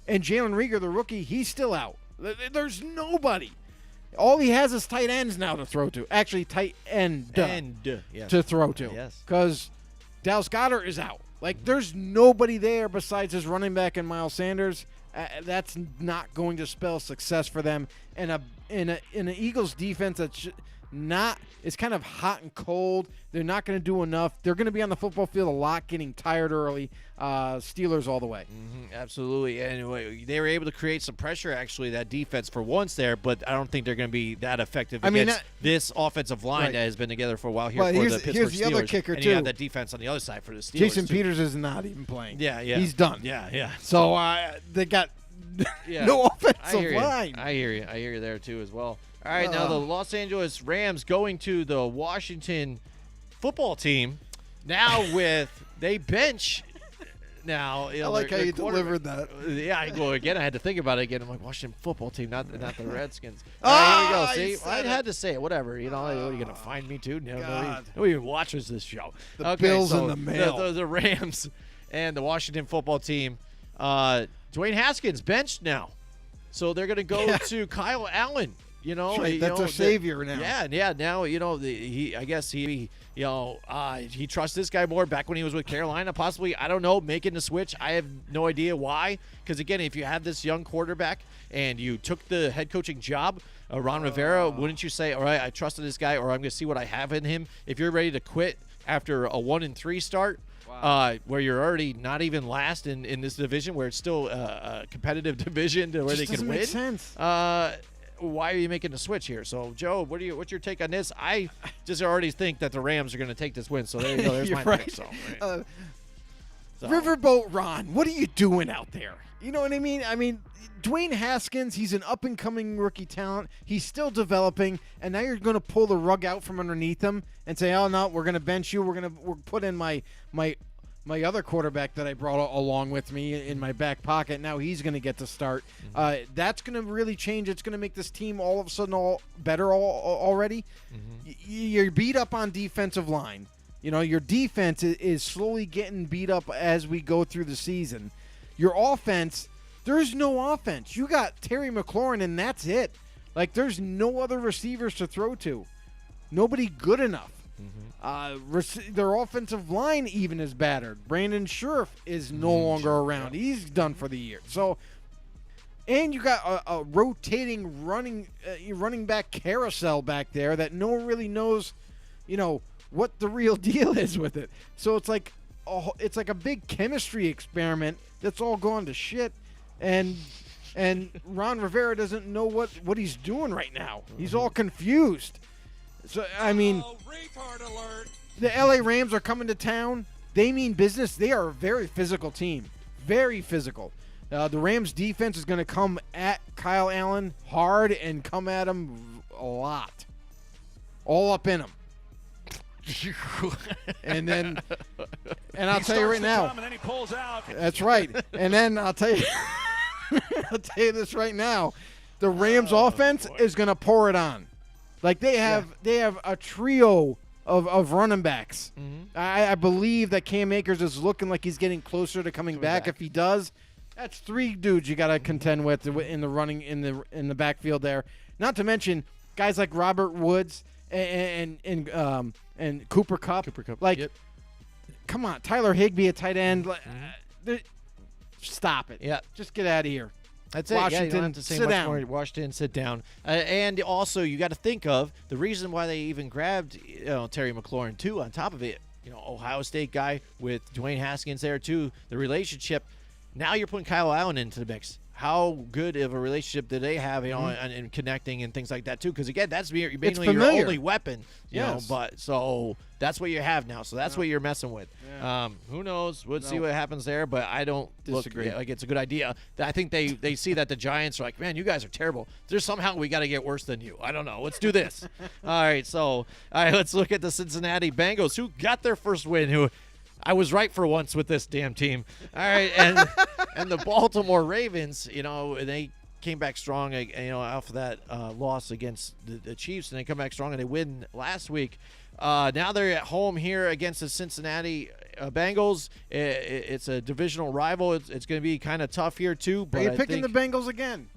and Jalen Reagor, the rookie, he's still out. There's nobody. All he has is tight ends now to throw to. Actually, tight end yes. to throw to. Yes. Because Dallas Goedert is out. Like, there's nobody there besides his running back and Miles Sanders. That's not going to spell success for them. And in an Eagles defense that's it's kind of hot and cold. They're not going to do enough. They're going to be on the football field a lot, getting tired early. Steelers all the way. Absolutely. Anyway, they were able to create some pressure, actually, that defense for once there, but I don't think they're going to be that effective against this offensive line that has been together for a while here for the Pittsburgh here's the Steelers. other kicker, and too. you have that defense on the other side for the Steelers. Jason Peters is not even playing. Yeah. He's done. Yeah. So they got no offensive line. I hear you there, too, as well. All right, now the Los Angeles Rams going to the Washington football team. Now they bench now. I like how you delivered that. Yeah, I had to think about it again. I'm like, Washington football team, not the Redskins. Oh, here we go. See, I it. had to say it. Whatever. What are you going to find me too? God. Nobody even watches this show. The Bills so in the mail. The Rams and the Washington football team. Dwayne Haskins benched now. So they're going to go to Kyle Allen. That's our savior now. Yeah. Now I guess he trusts this guy more. Back when he was with Carolina, possibly, I don't know, making the switch. I have no idea why. Because again, if you have this young quarterback and you took the head coaching job, Ron Rivera, wouldn't you say, all right, I trusted this guy, or I'm going to see what I have in him? If you're ready to quit after a 1-3 start. Wow. Where you're already not even last in this division, where it's still a competitive division to where they can win. Make sense. Why are you making the switch here? So, Joe, what's your take on this? I just already think that the Rams are going to take this win. So there you go. There's my pick. So, Riverboat Ron, what are you doing out there? You know what I mean? I mean, Dwayne Haskins, he's an up-and-coming rookie talent. He's still developing, and now you're going to pull the rug out from underneath him and say, "Oh no, we're going to bench you. We're put in my other quarterback that I brought along with me in my back pocket. Now he's going to get to start." That's going to really change. It's going to make this team all of a sudden all better already. You're beat up on defensive line. Your defense is slowly getting beat up as we go through the season. Your offense, there's no offense. You got Terry McLaurin, and that's it. Like, there's no other receivers to throw to. Nobody good enough. Their offensive line even is battered. Brandon Scherf is no longer around. He's done for the year. So, and you got a rotating running back carousel back there that no one really knows, what the real deal is with it. So it's like a big chemistry experiment that's all gone to shit, and Ron Rivera doesn't know what he's doing right now. He's all confused. So, I mean, retard alert. The LA Rams are coming to town. They mean business. They are a very physical team. Very physical. The Rams defense is going to come at Kyle Allen hard and come at him a lot. All up in him. And I'll tell you right now. And then he pulls out. That's right. And then I'll tell you this right now. The Rams offense is going to pour it on. Like they have a trio of running backs. I believe that Cam Akers is looking like he's getting closer to coming back. If he does, that's three dudes you got to contend with in the running in the backfield there. Not to mention guys like Robert Woods and Cooper Kupp. Like, come on, Tyler Higbee, a tight end. Stop it. Yeah, just get out of here. That's Washington, it. You don't have to say much more. Washington, sit down. And also, you got to think of the reason why they even grabbed Terry McLaurin too. On top of it, Ohio State guy with Dwayne Haskins there too. The relationship. Now you're putting Kyle Allen into the mix. How good of a relationship do they have, and connecting and things like that too? Because again, that's mainly your only weapon, you know. But so that's what you have now. So that's what you're messing with. Yeah. Who knows? We'll see what happens there. But I don't disagree. Like it's a good idea. I think they see that the Giants are like, man, you guys are terrible. There's somehow we got to get worse than you. I don't know. Let's do this. All right. Let's look at the Cincinnati Bengals, who got their first win. Who. I was right for once with this damn team. All right, and the Baltimore Ravens, they came back strong, off of that loss against the Chiefs, and they come back strong and they win last week. Now they're at home here against the Cincinnati Bengals. It's a divisional rival. It's going to be kind of tough here too. But are you picking the Bengals again?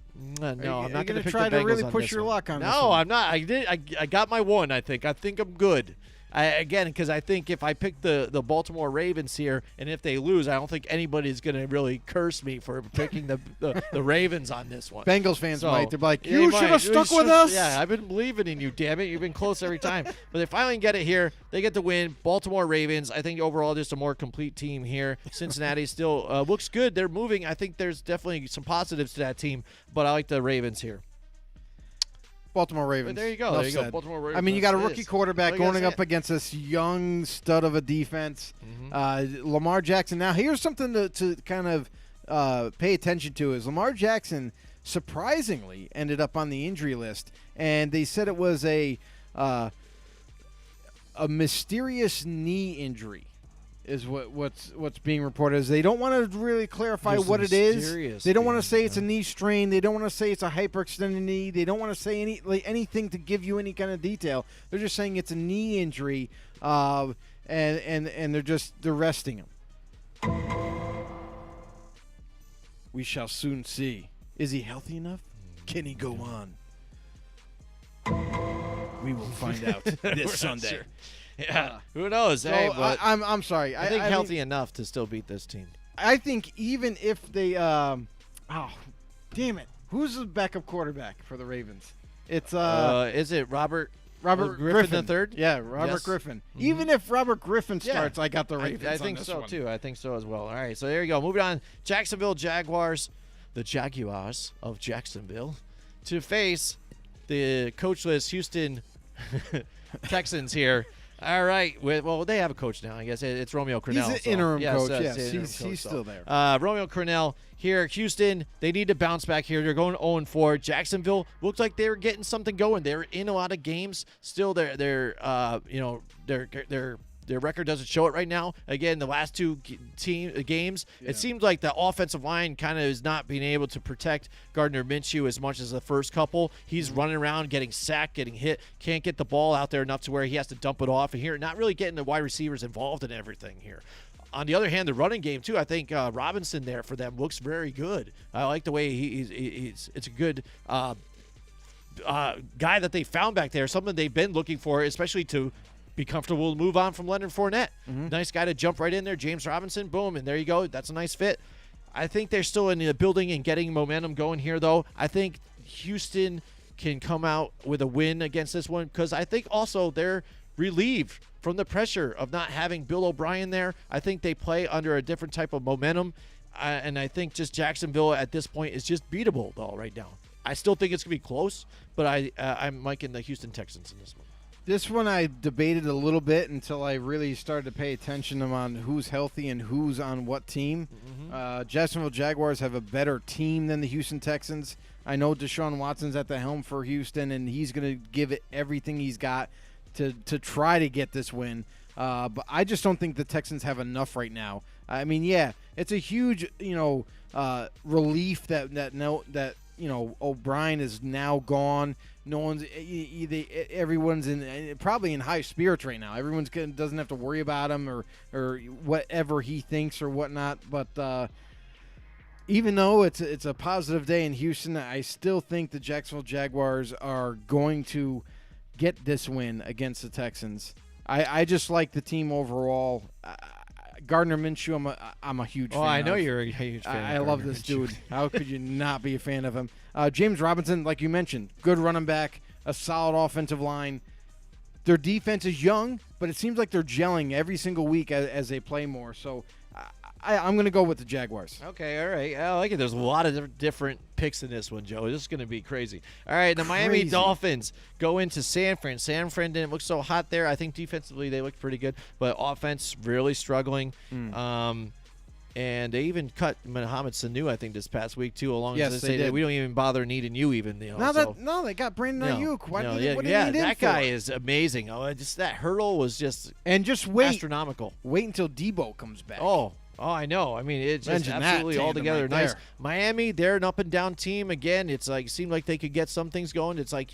No, I'm not going to try to really push your luck on this. No, I'm not. I got my one. I think I'm good. Because I think if I pick the Baltimore Ravens here, and if they lose, I don't think anybody's going to really curse me for picking the Ravens on this one. Bengals fans might. They're like, you should have stuck with us. Yeah, I've been believing in you, damn it. You've been close every time. But they finally get it here. They get the win. Baltimore Ravens, I think overall just a more complete team here. Cincinnati still looks good. They're moving. I think there's definitely some positives to that team, but I like the Ravens here. Baltimore Ravens. But there you go. There you go. Baltimore Ravens. I mean, you got a rookie quarterback going up against this young stud of a defense. Lamar Jackson. Now, here's something to kind of pay attention to is Lamar Jackson surprisingly ended up on the injury list, and they said it was a mysterious knee injury is what's being reported. Is they don't want to really clarify what it is. They don't want to say it's a knee strain. They don't want to say it's a hyperextended knee. They don't want to say anything to give you any kind of detail. They're just saying it's a knee injury, and they're resting him. We shall soon see. Is he healthy enough? Can he go on? We will find out this Sunday. Sure. Yeah, who knows? So hey, but I'm sorry. I think healthy enough to still beat this team. I think even if they, damn it, who's the backup quarterback for the Ravens? It's is it Robert Griffin III? Yeah, Robert Griffin. Mm-hmm. Even if Robert Griffin starts, I got the Ravens. I think on this so one. too. I think so as well. All right, so there you go. Moving on, Jacksonville Jaguars, the Jaguars of Jacksonville, to face the coachless Houston Texans here. All right. Well, they have a coach now. I guess it's Romeo Crennel. He's an interim coach. Yes, he's he's still there. Romeo Crennel here. Houston, they need to bounce back here. They're going 0-4. Jacksonville looked like they were getting something going. They're in a lot of games. Still, their record doesn't show it right now. Again, the last two games, it seems like the offensive line kind of is not being able to protect Gardner Minshew as much as the first couple. He's running around, getting sacked, getting hit, can't get the ball out there enough to where he has to dump it off. And here, not really getting the wide receivers involved in everything here. On the other hand, the running game, too, I think Robinson there for them looks very good. I like the way it's a good guy that they found back there, something they've been looking for, especially to be comfortable to move on from Leonard Fournette. Mm-hmm. Nice guy to jump right in there. James Robinson, boom, and there you go. That's a nice fit. I think they're still in the building and getting momentum going here, though. I think Houston can come out with a win against this one because I think also they're relieved from the pressure of not having Bill O'Brien there. I think they play under a different type of momentum, and I think just Jacksonville at this point is just beatable, though, right now. I still think it's going to be close, but I'm liking the Houston Texans in this one. This one I debated a little bit until I really started to pay attention on who's healthy and who's on what team. Mm-hmm. Jacksonville Jaguars have a better team than the Houston Texans. I know Deshaun Watson's at the helm for Houston, and he's going to give it everything he's got to try to get this win. But I just don't think the Texans have enough right now. I mean, yeah, it's a huge, relief that O'Brien is now gone. No one's everyone's probably in high spirits right now. Everyone's doesn't have to worry about him or whatever he thinks or whatnot. But even though it's a positive day in Houston, I still think the Jacksonville Jaguars are going to get this win against the Texans. I just like the team overall. Gardner Minshew, I'm a huge fan. Oh, I know of. You're a huge fan. I love this dude. How could you not be a fan of him? James Robinson, like you mentioned, good running back, a solid offensive line. Their defense is young, but it seems like they're gelling every single week as they play more. So I'm going to go with the Jaguars. Okay, all right. I like it. There's a lot of different picks in this one, Joe. This is going to be crazy. All right, the Miami Dolphins go into San Fran. San Fran didn't look so hot there. I think defensively they looked pretty good, but offense really struggling. And they even cut Mohamed Sanu, I think, this past week, too, along yes, they say that we don't even bother needing you even. No, they got Brandon Ayuk. What do you need that guy is amazing. Oh, just that hurdle was just astronomical. Wait until Debo comes back. Oh, I know. I mean, it's just absolutely altogether right nice. there. Miami, they're an up-and-down team. Again, it's like seemed like they could get some things going. It's like,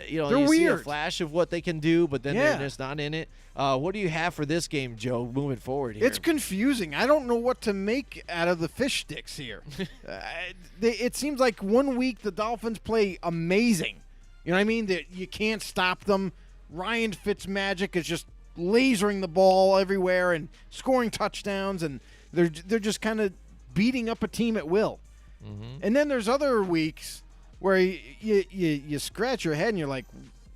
you weird. See a flash of what they can do, but then they're just not in it. What do you have for this game, Joe, moving forward here? It's confusing. I don't know what to make out of the fish sticks here. It seems like 1 week the Dolphins play amazing. You know what I mean? You can't stop them. Ryan Fitzmagic is just lasering the ball everywhere and scoring touchdowns, and they're just kind of beating up a team at will. Mm-hmm. And then there's other weeks where you scratch your head and you're like,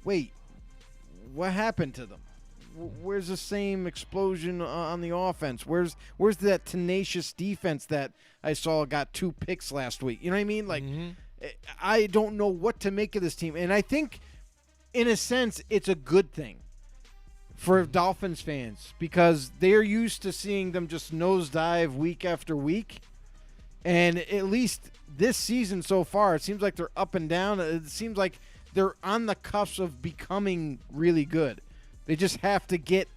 wait, what happened to them? Where's the same explosion on the offense? Where's that tenacious defense that I saw got 2 picks last week? You know what I mean? Like, I don't know what to make of this team. And I think, in a sense, it's a good thing for Dolphins fans because they're used to seeing them just nosedive week after week. And at least this season so far, it seems like they're up and down. It seems like they're on the cusp of becoming really good. They just have to get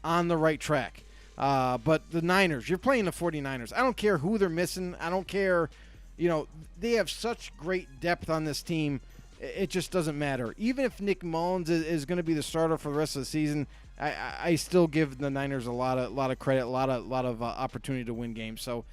on the right track. But the Niners, you're playing the 49ers. I don't care who they're missing. I don't care. They have such great depth on this team. It just doesn't matter. Even if Nick Mullins is going to be the starter for the rest of the season, I still give the Niners a lot of credit, a lot of opportunity to win games. So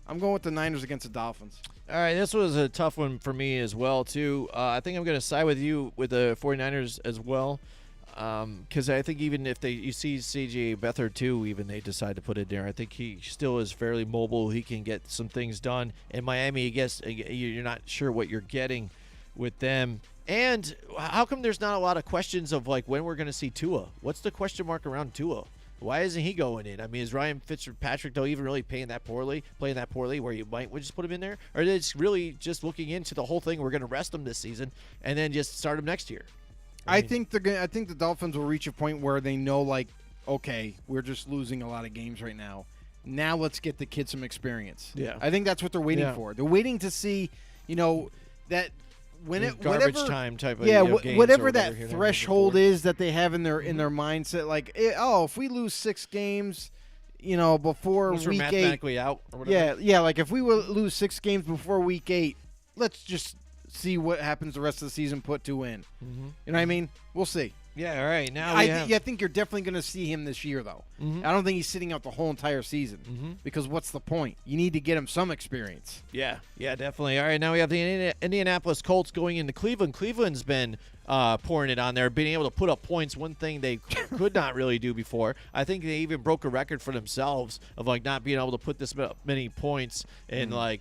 I'm going with the Niners against the Dolphins. All right, this was a tough one for me as well, too. I think I'm going to side with you with the 49ers as well, because I think even if you see C.J. Beathard, too, even they decide to put it there, I think he still is fairly mobile. He can get some things done. In Miami, I guess you're not sure what you're getting with them. And how come there's not a lot of questions of, like, when we're going to see Tua? What's the question mark around Tua? Why isn't he going in? I mean, is Ryan Fitzpatrick, though, even really playing that poorly, where you might just put him in there? Or is it really just looking into the whole thing, we're going to rest him this season and then just start him next year? I think the Dolphins will reach a point where they know, like, okay, we're just losing a lot of games right now. Now let's get the kids some experience. Yeah. I think that's what they're waiting for. They're waiting to see, that garbage time type of games whatever or that threshold is that they have in their mindset, like, if we lose 6 games, before we're week 8, mathematically out or whatever. Yeah, like if we will lose 6 games before week 8, let's just see what happens the rest of the season. Put 2 in. Mm-hmm. You know what I mean? We'll see. Yeah, all right. Now I think you're definitely going to see him this year, though. Mm-hmm. I don't think he's sitting out the whole entire season because what's the point? You need to get him some experience. Yeah, definitely. All right, now we have the Indianapolis Colts going into Cleveland. Cleveland's been pouring it on there, being able to put up points, one thing they could not really do before. I think they even broke a record for themselves of, like, not being able to put this many points in, I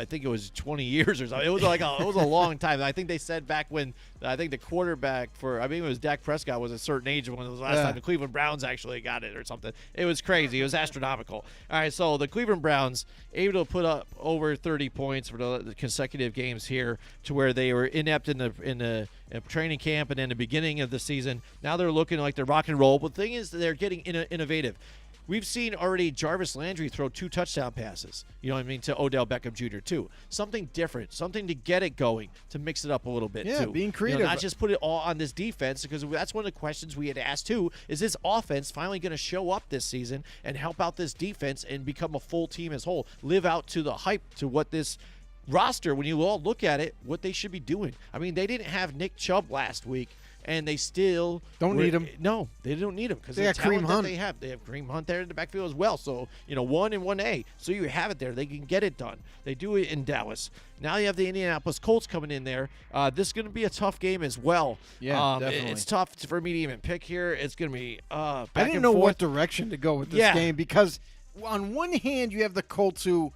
think it was 20 years or something. It was it was a long time. I think they said back when I think the quarterback it was Dak Prescott was a certain age when it was the last time the Cleveland Browns actually got it or something. It was crazy. It was astronomical. All right, so the Cleveland Browns able to put up over 30 points for the consecutive games here, to where they were inept in the training camp and in the beginning of the season. Now they're looking like they're rock and roll. But the thing is, they're getting innovative. We've seen already Jarvis Landry throw 2 touchdown passes, to Odell Beckham Jr. too. Something different, something to get it going, to mix it up a little bit too. Being creative. Not just put it all on this defense, because that's one of the questions we had asked too. Is this offense finally going to show up this season and help out this defense and become a full team as whole, live out to the hype to what this roster, when you all look at it, what they should be doing? I mean, they didn't have Nick Chubb last week, and they still need him. No, they don't need him because they the got Kareem Hunt. They have Kareem Hunt there in the backfield as well. So 1 and 1A. So you have it there. They can get it done. They do it in Dallas. Now you have the Indianapolis Colts coming in there. This is going to be a tough game as well. Yeah, definitely. It's tough for me to even pick here. It's going to be back I didn't and know forth. what direction to go with this game, because on one hand you have the Colts who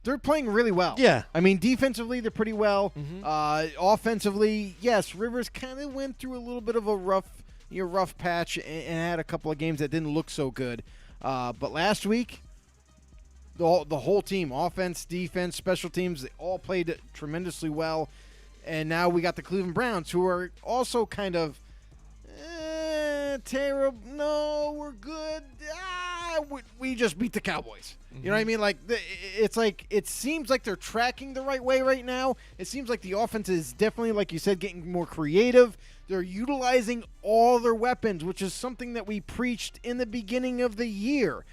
they're playing really well. Yeah. I mean, defensively, they're pretty well. Offensively, yes, Rivers kind of went through a little bit of a rough patch and had a couple of games that didn't look so good. But last week, the whole team, offense, defense, special teams, they all played tremendously well. And now we got the Cleveland Browns, who are also kind of terrible. No, we're good. We just beat the Cowboys. You know what I mean? Like, it seems like they're tracking the right way right now. It seems like the offense is definitely, like you said, getting more creative. They're utilizing all their weapons, which is something that we preached in the beginning of the year.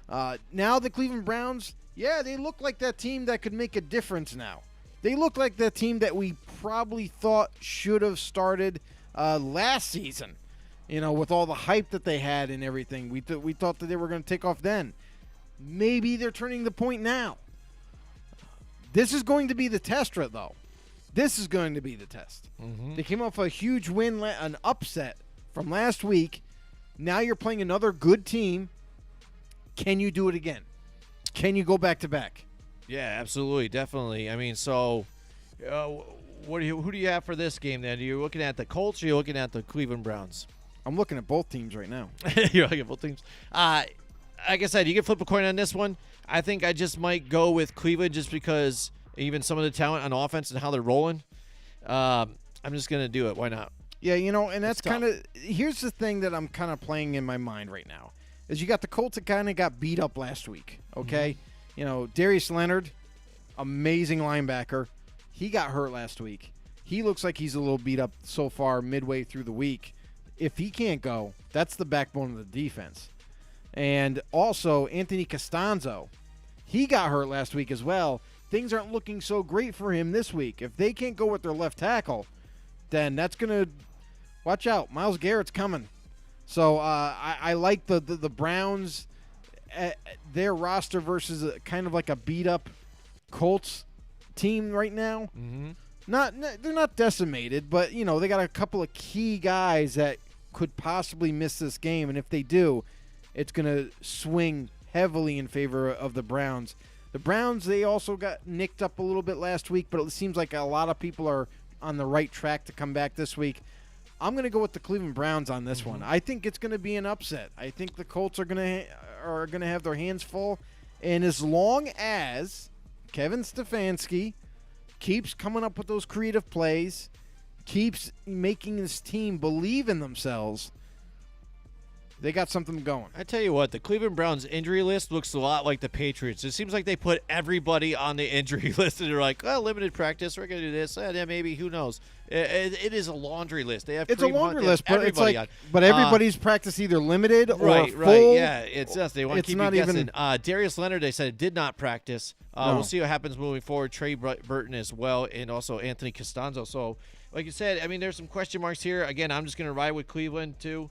Now the Cleveland Browns, they look like that team that could make a difference now. They look like that team that we probably thought should have started last season. With all the hype that they had and everything, we thought that they were going to take off then. Maybe they're turning the point now. This is going to be the test, though. This is going to be the test. They came off a huge win, an upset from last week. Now you're playing another good team. Can you do it again? Can you go back-to-back? Yeah, absolutely, definitely. I mean, so who do you have for this game then? Are you looking at the Colts or are you looking at the Cleveland Browns? I'm looking at both teams right now. You're looking at both teams? Like I said, you can flip a coin on this one. I think I just might go with Cleveland just because even some of the talent on offense and how they're rolling. I'm just going to do it. Why not? Yeah, and that's kind of – here's the thing that I'm kind of playing in my mind right now is you got the Colts that kind of got beat up last week, okay? Darius Leonard, amazing linebacker. He got hurt last week. He looks like he's a little beat up so far midway through the week. If he can't go, that's the backbone of the defense. And also, Anthony Costanzo, he got hurt last week as well. Things aren't looking so great for him this week. If they can't go with their left tackle, then that's going to – watch out. Myles Garrett's coming. So I like the Browns, their roster versus kind of like a beat-up Colts team right now. Mm-hmm. They're not decimated, but, they got a couple of key guys that could possibly miss this game. And if they do, it's going to swing heavily in favor of the Browns. The Browns, they also got nicked up a little bit last week, but it seems like a lot of people are on the right track to come back this week. I'm going to go with the Cleveland Browns on this one. I think it's going to be an upset. I think the Colts are going to have their hands full. And as long as Kevin Stefanski keeps coming up with those creative plays, keeps making this team believe in themselves, they got something going. I tell you what, the Cleveland Browns injury list looks a lot like the Patriots. It seems like they put everybody on the injury list, and they're like, "Oh, limited practice. We're going to do this. Yeah, maybe. Who knows?" It is a laundry list. They have it's a laundry list, but it's like, on. But everybody's practice either limited or right, full. right. Yeah, it's just they want to keep not you guessing. Even, Darius Leonard, they said, did not practice. No. We'll see what happens moving forward. Trey Burton as well, and also Anthony Costanzo. So, like you said, I mean, there's some question marks here. Again, I'm just going to ride with Cleveland too.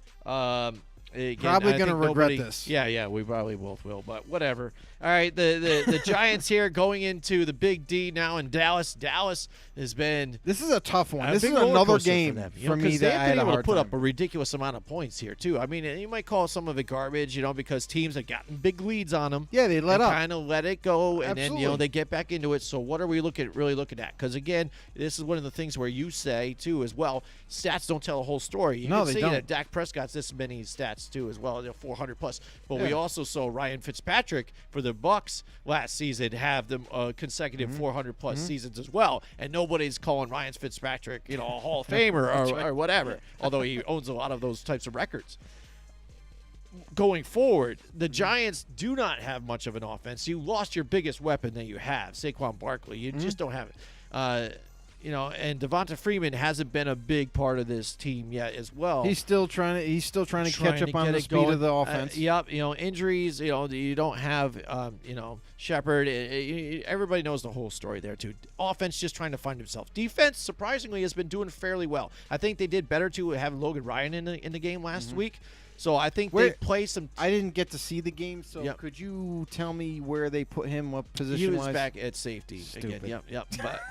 Again, probably going to regret this. Yeah, we probably both will, but whatever. All right, the Giants here going into the Big D now in Dallas. Dallas has been – this is a tough one. This big is another game for me that I had a able hard to put time. up a ridiculous amount of points here too. I mean, you might call some of it garbage, because teams have gotten big leads on them. Yeah, they let up. Kind of let it go, and Absolutely. then they get back into it. So what are we really looking at? Because again, this is one of the things where you say too as well. Stats don't tell the whole story. You can they see don't. that Dak Prescott's this many stats too as well, 400 plus. But we also saw Ryan Fitzpatrick for the Bucks last season have them consecutive 400 plus seasons as well, and nobody's calling Ryan Fitzpatrick, a Hall of Famer or whatever. Although he owns a lot of those types of records. Going forward, the Giants do not have much of an offense. You lost your biggest weapon that you have, Saquon Barkley. You just don't have it. And Devonta Freeman hasn't been a big part of this team yet as well. He's still trying to catch up on the speed of the offense. Yep, injuries, you don't have, Shepard. Everybody knows the whole story there, too. Offense just trying to find himself. Defense, surprisingly, has been doing fairly well. I think they did better, too, having Logan Ryan in the game last week. So I think they play some. I didn't get to see the game, so could you tell me where they put him, what position-wise? He was back at safety. Stupid. Again. Yep. But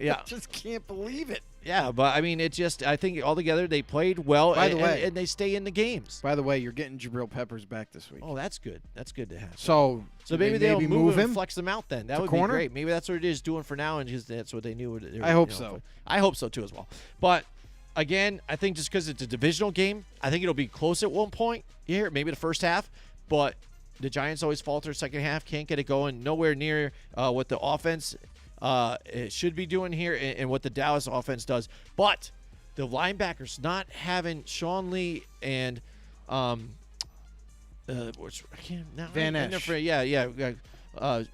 yeah, I just can't believe it. Yeah, but I mean, I think altogether they played well. By the way, and they stay in the games. By the way, you're getting Jabril Peppers back this week. Oh, that's good. That's good to have. So maybe they'll move him him and flex them out then. That would corner? be great. Maybe that's what it is doing for now, and just that's what they knew. I hope so. I hope so too as well. But again, I think just because it's a divisional game, I think it'll be close at one point here, maybe the first half. But the Giants always falter second half, can't get it going, nowhere near what the offense it should be doing here and what the Dallas offense does. But the linebackers not having Sean Lee and Van Esch.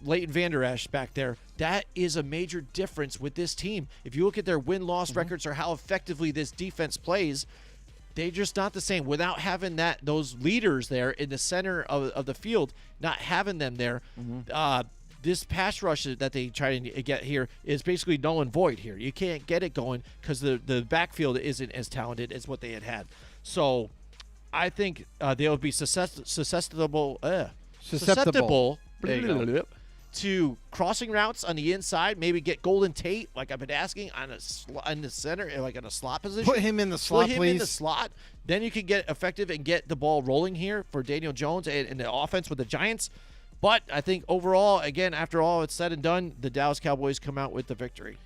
Leighton Vander Esch back there. That is a major difference with this team. If you look at their win-loss records or how effectively this defense plays, they're just not the same. Without having those leaders there in the center of the field, not having them there, this pass rush that they try to get here is basically null and void here. You can't get it going because the backfield isn't as talented as what they had. So I think they'll be susceptible to crossing routes on the inside. Maybe get Golden Tate, like I've been asking, on the center, like in a slot position. Put him in the slot, please. Put him in the slot. Then you can get effective and get the ball rolling here for Daniel Jones and the offense with the Giants. But I think overall, again, after all it's said and done, the Dallas Cowboys come out with the victory.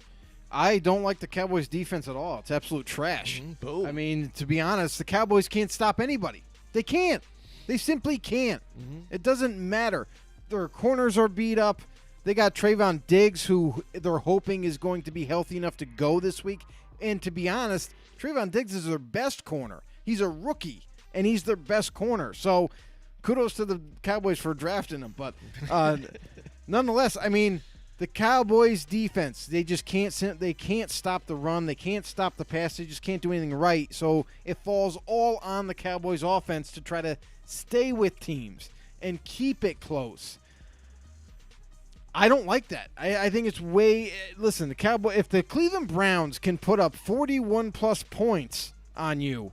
I don't like the Cowboys' defense at all. It's absolute trash. Boom. I mean, to be honest, the Cowboys can't stop anybody. They can't. They simply can't. It doesn't matter. Their corners are beat up. They got Trayvon Diggs, who they're hoping is going to be healthy enough to go this week. And to be honest, Trayvon Diggs is their best corner. He's a rookie, and he's their best corner. So kudos to the Cowboys for drafting him. But nonetheless, I mean, the Cowboys' defense, they just can't stop the run. They can't stop the pass. They just can't do anything right. So it falls all on the Cowboys' offense to try to stay with teams. and keep it close. I don't like that. I think it's way – listen, if the Cleveland Browns can put up 41-plus points on you,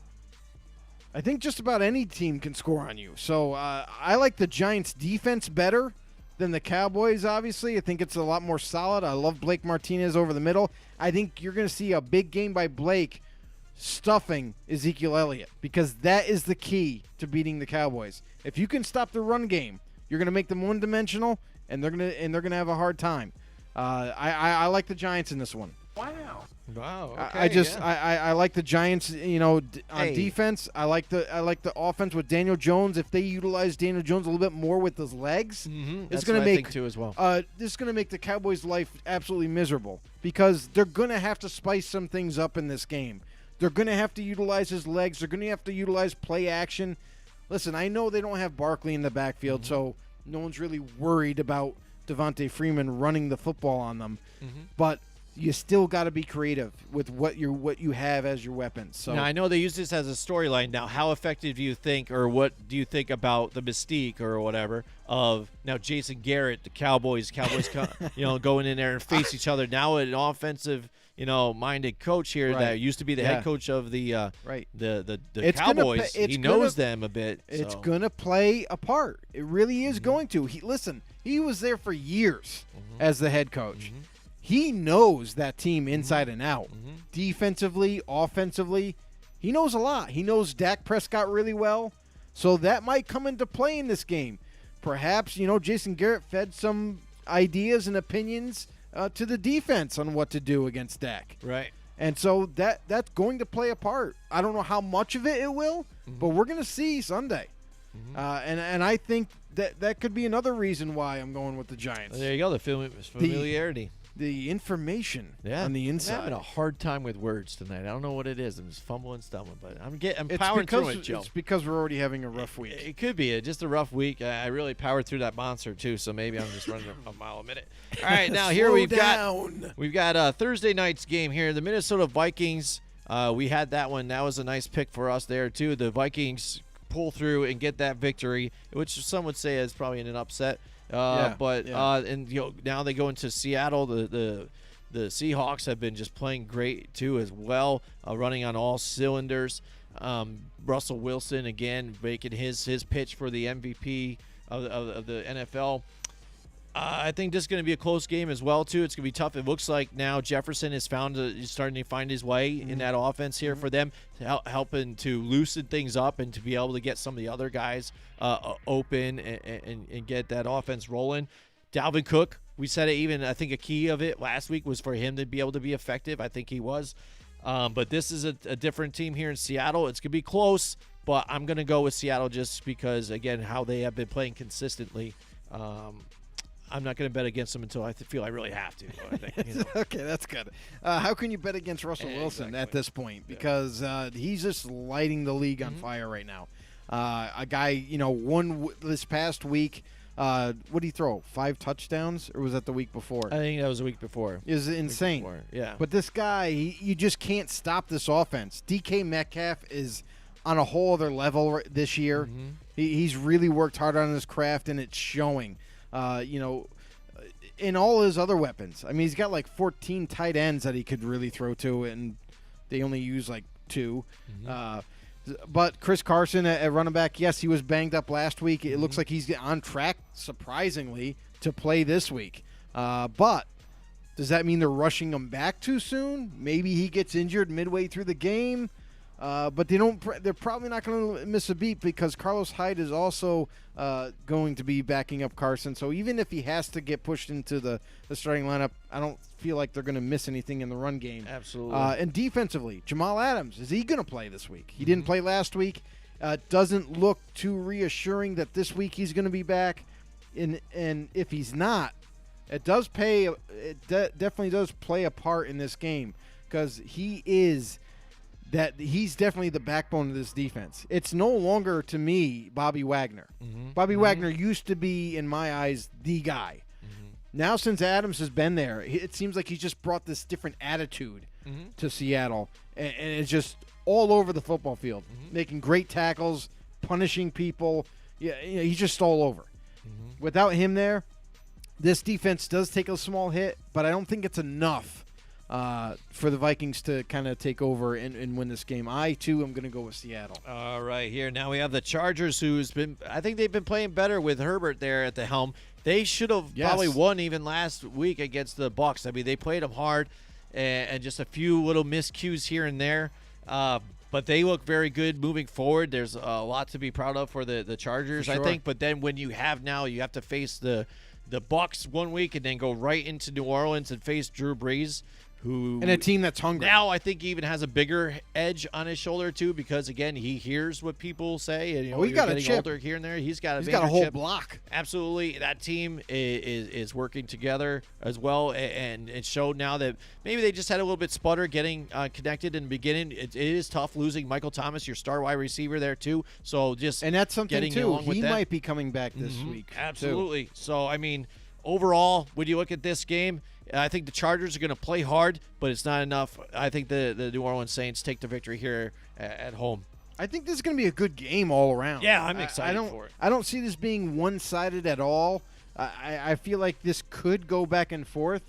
I think just about any team can score on you. So I like the Giants' defense better than the Cowboys, obviously. I think it's a lot more solid. I love Blake Martinez over the middle. I think you're going to see a big game by Blake stuffing Ezekiel Elliott because that is the key to beating the Cowboys. If you can stop the run game, you're going to make them one-dimensional, and they're gonna have a hard time. I like the Giants in this one. Wow. Okay, I like the Giants. On defense, I like the offense with Daniel Jones. If they utilize Daniel Jones a little bit more with his legs, it's going to make too as well. This is going to make the Cowboys' life absolutely miserable because they're going to have to spice some things up in this game. They're going to have to utilize his legs. They're going to have to utilize play action. Listen, I know they don't have Barkley in the backfield, so no one's really worried about Devontae Freeman running the football on them, but you still got to be creative with what you have as your weapons. So now I know they use this as a storyline. Now, how effective do you think, or what do you think about the mystique or whatever of now Jason Garrett, the Cowboys, going in there and face each other? Now an offensive, minded coach here that used to be the head coach of the Cowboys. He knows them a bit. It's gonna play a part. It really is going to. He was there for years as the head coach. He knows that team inside and out. Defensively, offensively, he knows a lot. He knows Dak Prescott really well, so that might come into play in this game. Perhaps, Jason Garrett fed some ideas and opinions to the defense on what to do against Dak. Right. And so that's going to play a part. I don't know how much of it will, but we're going to see Sunday. And I think that could be another reason why I'm going with the Giants. There you go, the familiarity. The information on the inside. I'm having a hard time with words tonight. I don't know what it is. I'm just fumbling, stumbling, but I'm powering through it, Joe. It's because we're already having a rough week. It could be just a rough week. I really powered through that monster too, so maybe I'm just running a mile a minute. All right, now here we've got Thursday night's game here. The Minnesota Vikings. We had that one. That was a nice pick for us there too. The Vikings pull through and get that victory, which some would say is probably an upset. Now they go into Seattle. The Seahawks have been just playing great too as well, running on all cylinders. Russell Wilson again making his pitch for the MVP of the NFL. I think this is going to be a close game as well too. It's going to be tough. It looks like now Jefferson is starting to find his way in that offense here for them, helping to loosen things up and to be able to get some of the other guys open and get that offense rolling. Dalvin Cook, we said it even. I think a key of it last week was for him to be able to be effective. I think he was. But this is a different team here in Seattle. It's going to be close, but I'm going to go with Seattle just because, again, how they have been playing consistently. I'm not going to bet against them until I feel I really have to. I think, Okay, that's good. How can you bet against Russell Wilson at this point? Because he's just lighting the league on fire right now. A guy, won this past week. What did he throw? 5 touchdowns, or was that the week before? I think that was the week before. It was insane. Yeah. But this guy, you just can't stop this offense. DK Metcalf is on a whole other level this year. He's really worked hard on his craft, and it's showing. In all his other weapons. I mean, he's got like 14 tight ends that he could really throw to, and they only use like 2. But Chris Carson at running back, yes, he was banged up last week. It looks like he's on track, surprisingly, to play this week. But does that mean they're rushing him back too soon? Maybe he gets injured midway through the game. But they're probably not going to miss a beat because Carlos Hyde is also going to be backing up Carson. So even if he has to get pushed into the starting lineup, I don't feel like they're going to miss anything in the run game. Absolutely. And defensively, Jamal Adams, is he going to play this week? He didn't play last week. Doesn't look too reassuring that this week he's going to be back. And if he's not, it does pay. It definitely does play a part in this game because he's definitely the backbone of this defense. It's no longer, to me, Bobby Wagner. Bobby Wagner used to be, in my eyes, the guy. Now, since Adams has been there, it seems like he's just brought this different attitude to Seattle, and it's just all over the football field, making great tackles, punishing people, he's just all over. Without him there, this defense does take a small hit, but I don't think it's enough for the Vikings to kind of take over and win this game. I, too, am going to go with Seattle. All right, here now we have the Chargers, I think they've been playing better with Herbert there at the helm. They should have probably won even last week against the Bucs. I mean, they played them hard and just a few little miscues here and there. But they look very good moving forward. There's a lot to be proud of for the Chargers, I think. But then when you have to face the Bucs 1 week and then go right into New Orleans and face Drew Brees, and a team that's hungry. Now I think he even has a bigger edge on his shoulder too, because again he hears what people say, and he got a chip older here and there. He's got a whole chip. block. Absolutely, that team is working together as well, and it showed now that maybe they just had a little bit sputter getting connected in the beginning. It is tough losing Michael Thomas, your star wide receiver there too. So and that's something too. He that. might be coming back this week. Absolutely. Too. So I mean, overall, when you look at this game, I think the Chargers are going to play hard, but it's not enough. I think the New Orleans Saints take the victory here at home. I think this is going to be a good game all around. Yeah, I'm excited for it. I don't see this being one-sided at all. I feel like this could go back and forth,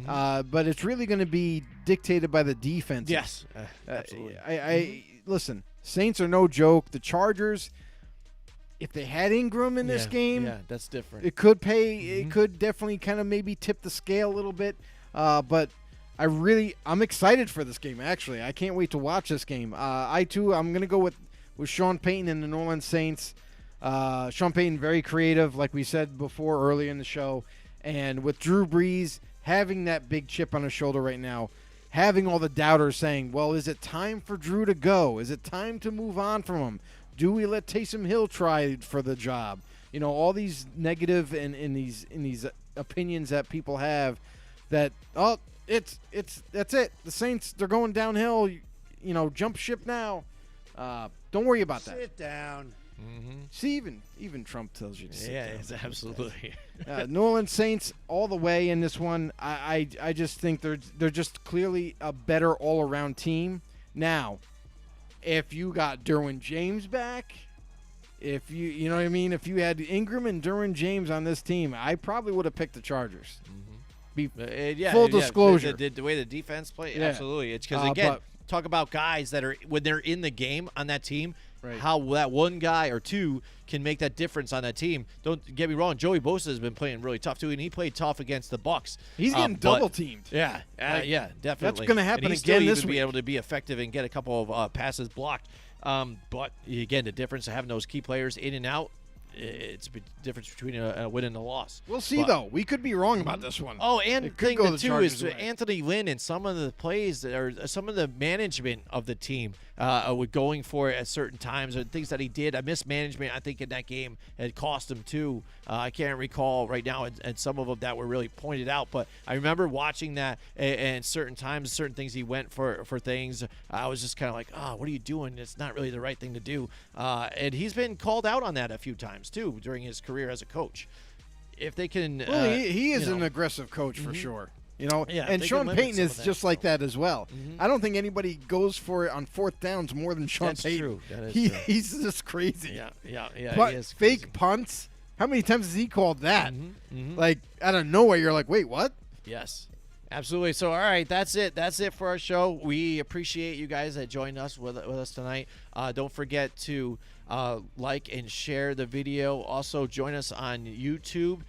but it's really going to be dictated by the defense. Yes, absolutely. Listen, Saints are no joke. The Chargers, if they had Ingram in this game, that's different. It could pay. It could definitely kind of maybe tip the scale a little bit. But I'm excited for this game. Actually, I can't wait to watch this game. I'm going to go with Sean Payton and the New Orleans Saints. Sean Payton, very creative, like we said before earlier in the show, and with Drew Brees having that big chip on his shoulder right now, having all the doubters saying, "Well, is it time for Drew to go? Is it time to move on from him? Do we let Taysom Hill try for the job?" All these negative and in these opinions that people have that that's it. The Saints, they're going downhill. Jump ship now. Don't worry about that. Sit down. See, even Trump tells you to sit down. It's absolutely. New Orleans Saints all the way in this one. I just think they're just clearly a better all around team now. If you got Derwin James back, if you know what I mean, if you had Ingram and Derwin James on this team, I probably would have picked the Chargers. Full disclosure, the way the defense played, absolutely. It's because again, talk about guys that are when they're in the game on that team. Right. How that one guy or two can make that difference on that team. Don't get me wrong, Joey Bosa has been playing really tough too, and he played tough against the Bucs. He's getting double teamed. Yeah, definitely. That's going to happen and again this week. Be able to be effective and get a couple of passes blocked. But again, the difference of having those key players in and out, it's a difference between a win and a loss. We'll see, though. We could be wrong about this one. Oh, and the thing too is away. Anthony Lynn and some of the plays or some of the management of the team with going for it at certain times or things that he did. A mismanagement, I think, in that game had cost him too. I can't recall right now, and some of them that were really pointed out. But I remember watching that, and certain times, certain things he went for things. I was just kind of like, what are you doing? It's not really the right thing to do. And he's been called out on that a few times too during his career as a coach. If they can, he is an aggressive coach for sure. And Sean Payton is just like that as well. I don't think anybody goes for it on fourth downs more than Sean Payton. True. That is true. He's just crazy. Yeah. But he is fake crazy. punts. How many times has he called that? Like out of nowhere, you're like, wait, what? Yes. Absolutely. So, all right, that's it. That's it for our show. We appreciate you guys that joined us with us tonight. Don't forget to like and share the video. Also, join us on YouTube,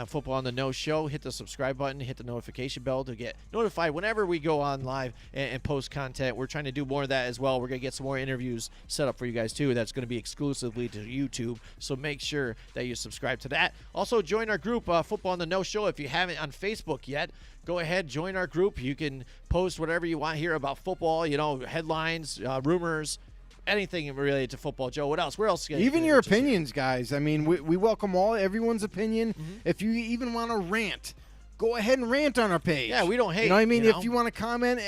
Football on the No Show. Hit the subscribe button. Hit the notification bell to get notified whenever we go on live and post content. We're trying to do more of that as well. We're going to get some more interviews set up for you guys, too. That's going to be exclusively to YouTube. So make sure that you subscribe to that. Also, join our group, Football on the No Show. If you haven't on Facebook yet, go ahead, join our group. You can post whatever you want here about football, headlines, rumors, anything related to football. Joe, what else? Where else? Even your opinions, guys. I mean, we welcome everyone's opinion. If you even want to rant, go ahead and rant on our page. Yeah, we don't hate. You know what I mean? If you want to comment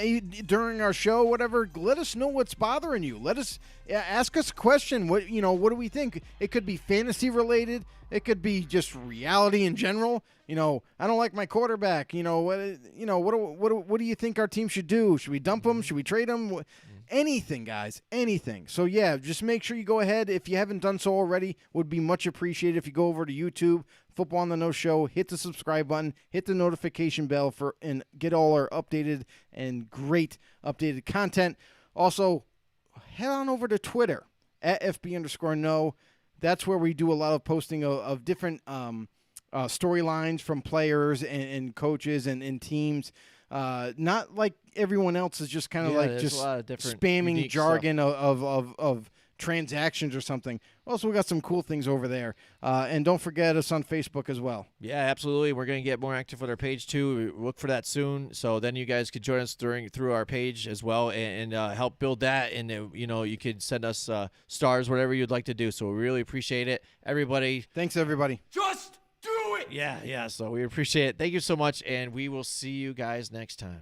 during our show, whatever, let us know what's bothering you. Let us ask us a question. What do we think? It could be fantasy related. It could be just reality in general. I don't like my quarterback. What do you think our team should do? Should we dump him? Should we trade him? Anything, guys, anything. So, yeah, just make sure you go ahead. If you haven't done so already, would be much appreciated if you go over to YouTube, Football on the No Show, hit the subscribe button, hit the notification bell and get all our updated and great updated content. Also, head on over to Twitter, at FB_no. That's where we do a lot of posting of different storylines from players and coaches and teams. Not like everyone else is just kind of like just spamming jargon of transactions or something. Also, we got some cool things over there. And don't forget us on Facebook as well. Yeah, absolutely. We're going to get more active with our page too. We look for that soon. So then you guys could join us through our page as well and help build that. And you could send us stars, whatever you'd like to do. So we really appreciate it, everybody. Thanks, everybody. Just do it! Yeah. So we appreciate it. Thank you so much, and we will see you guys next time.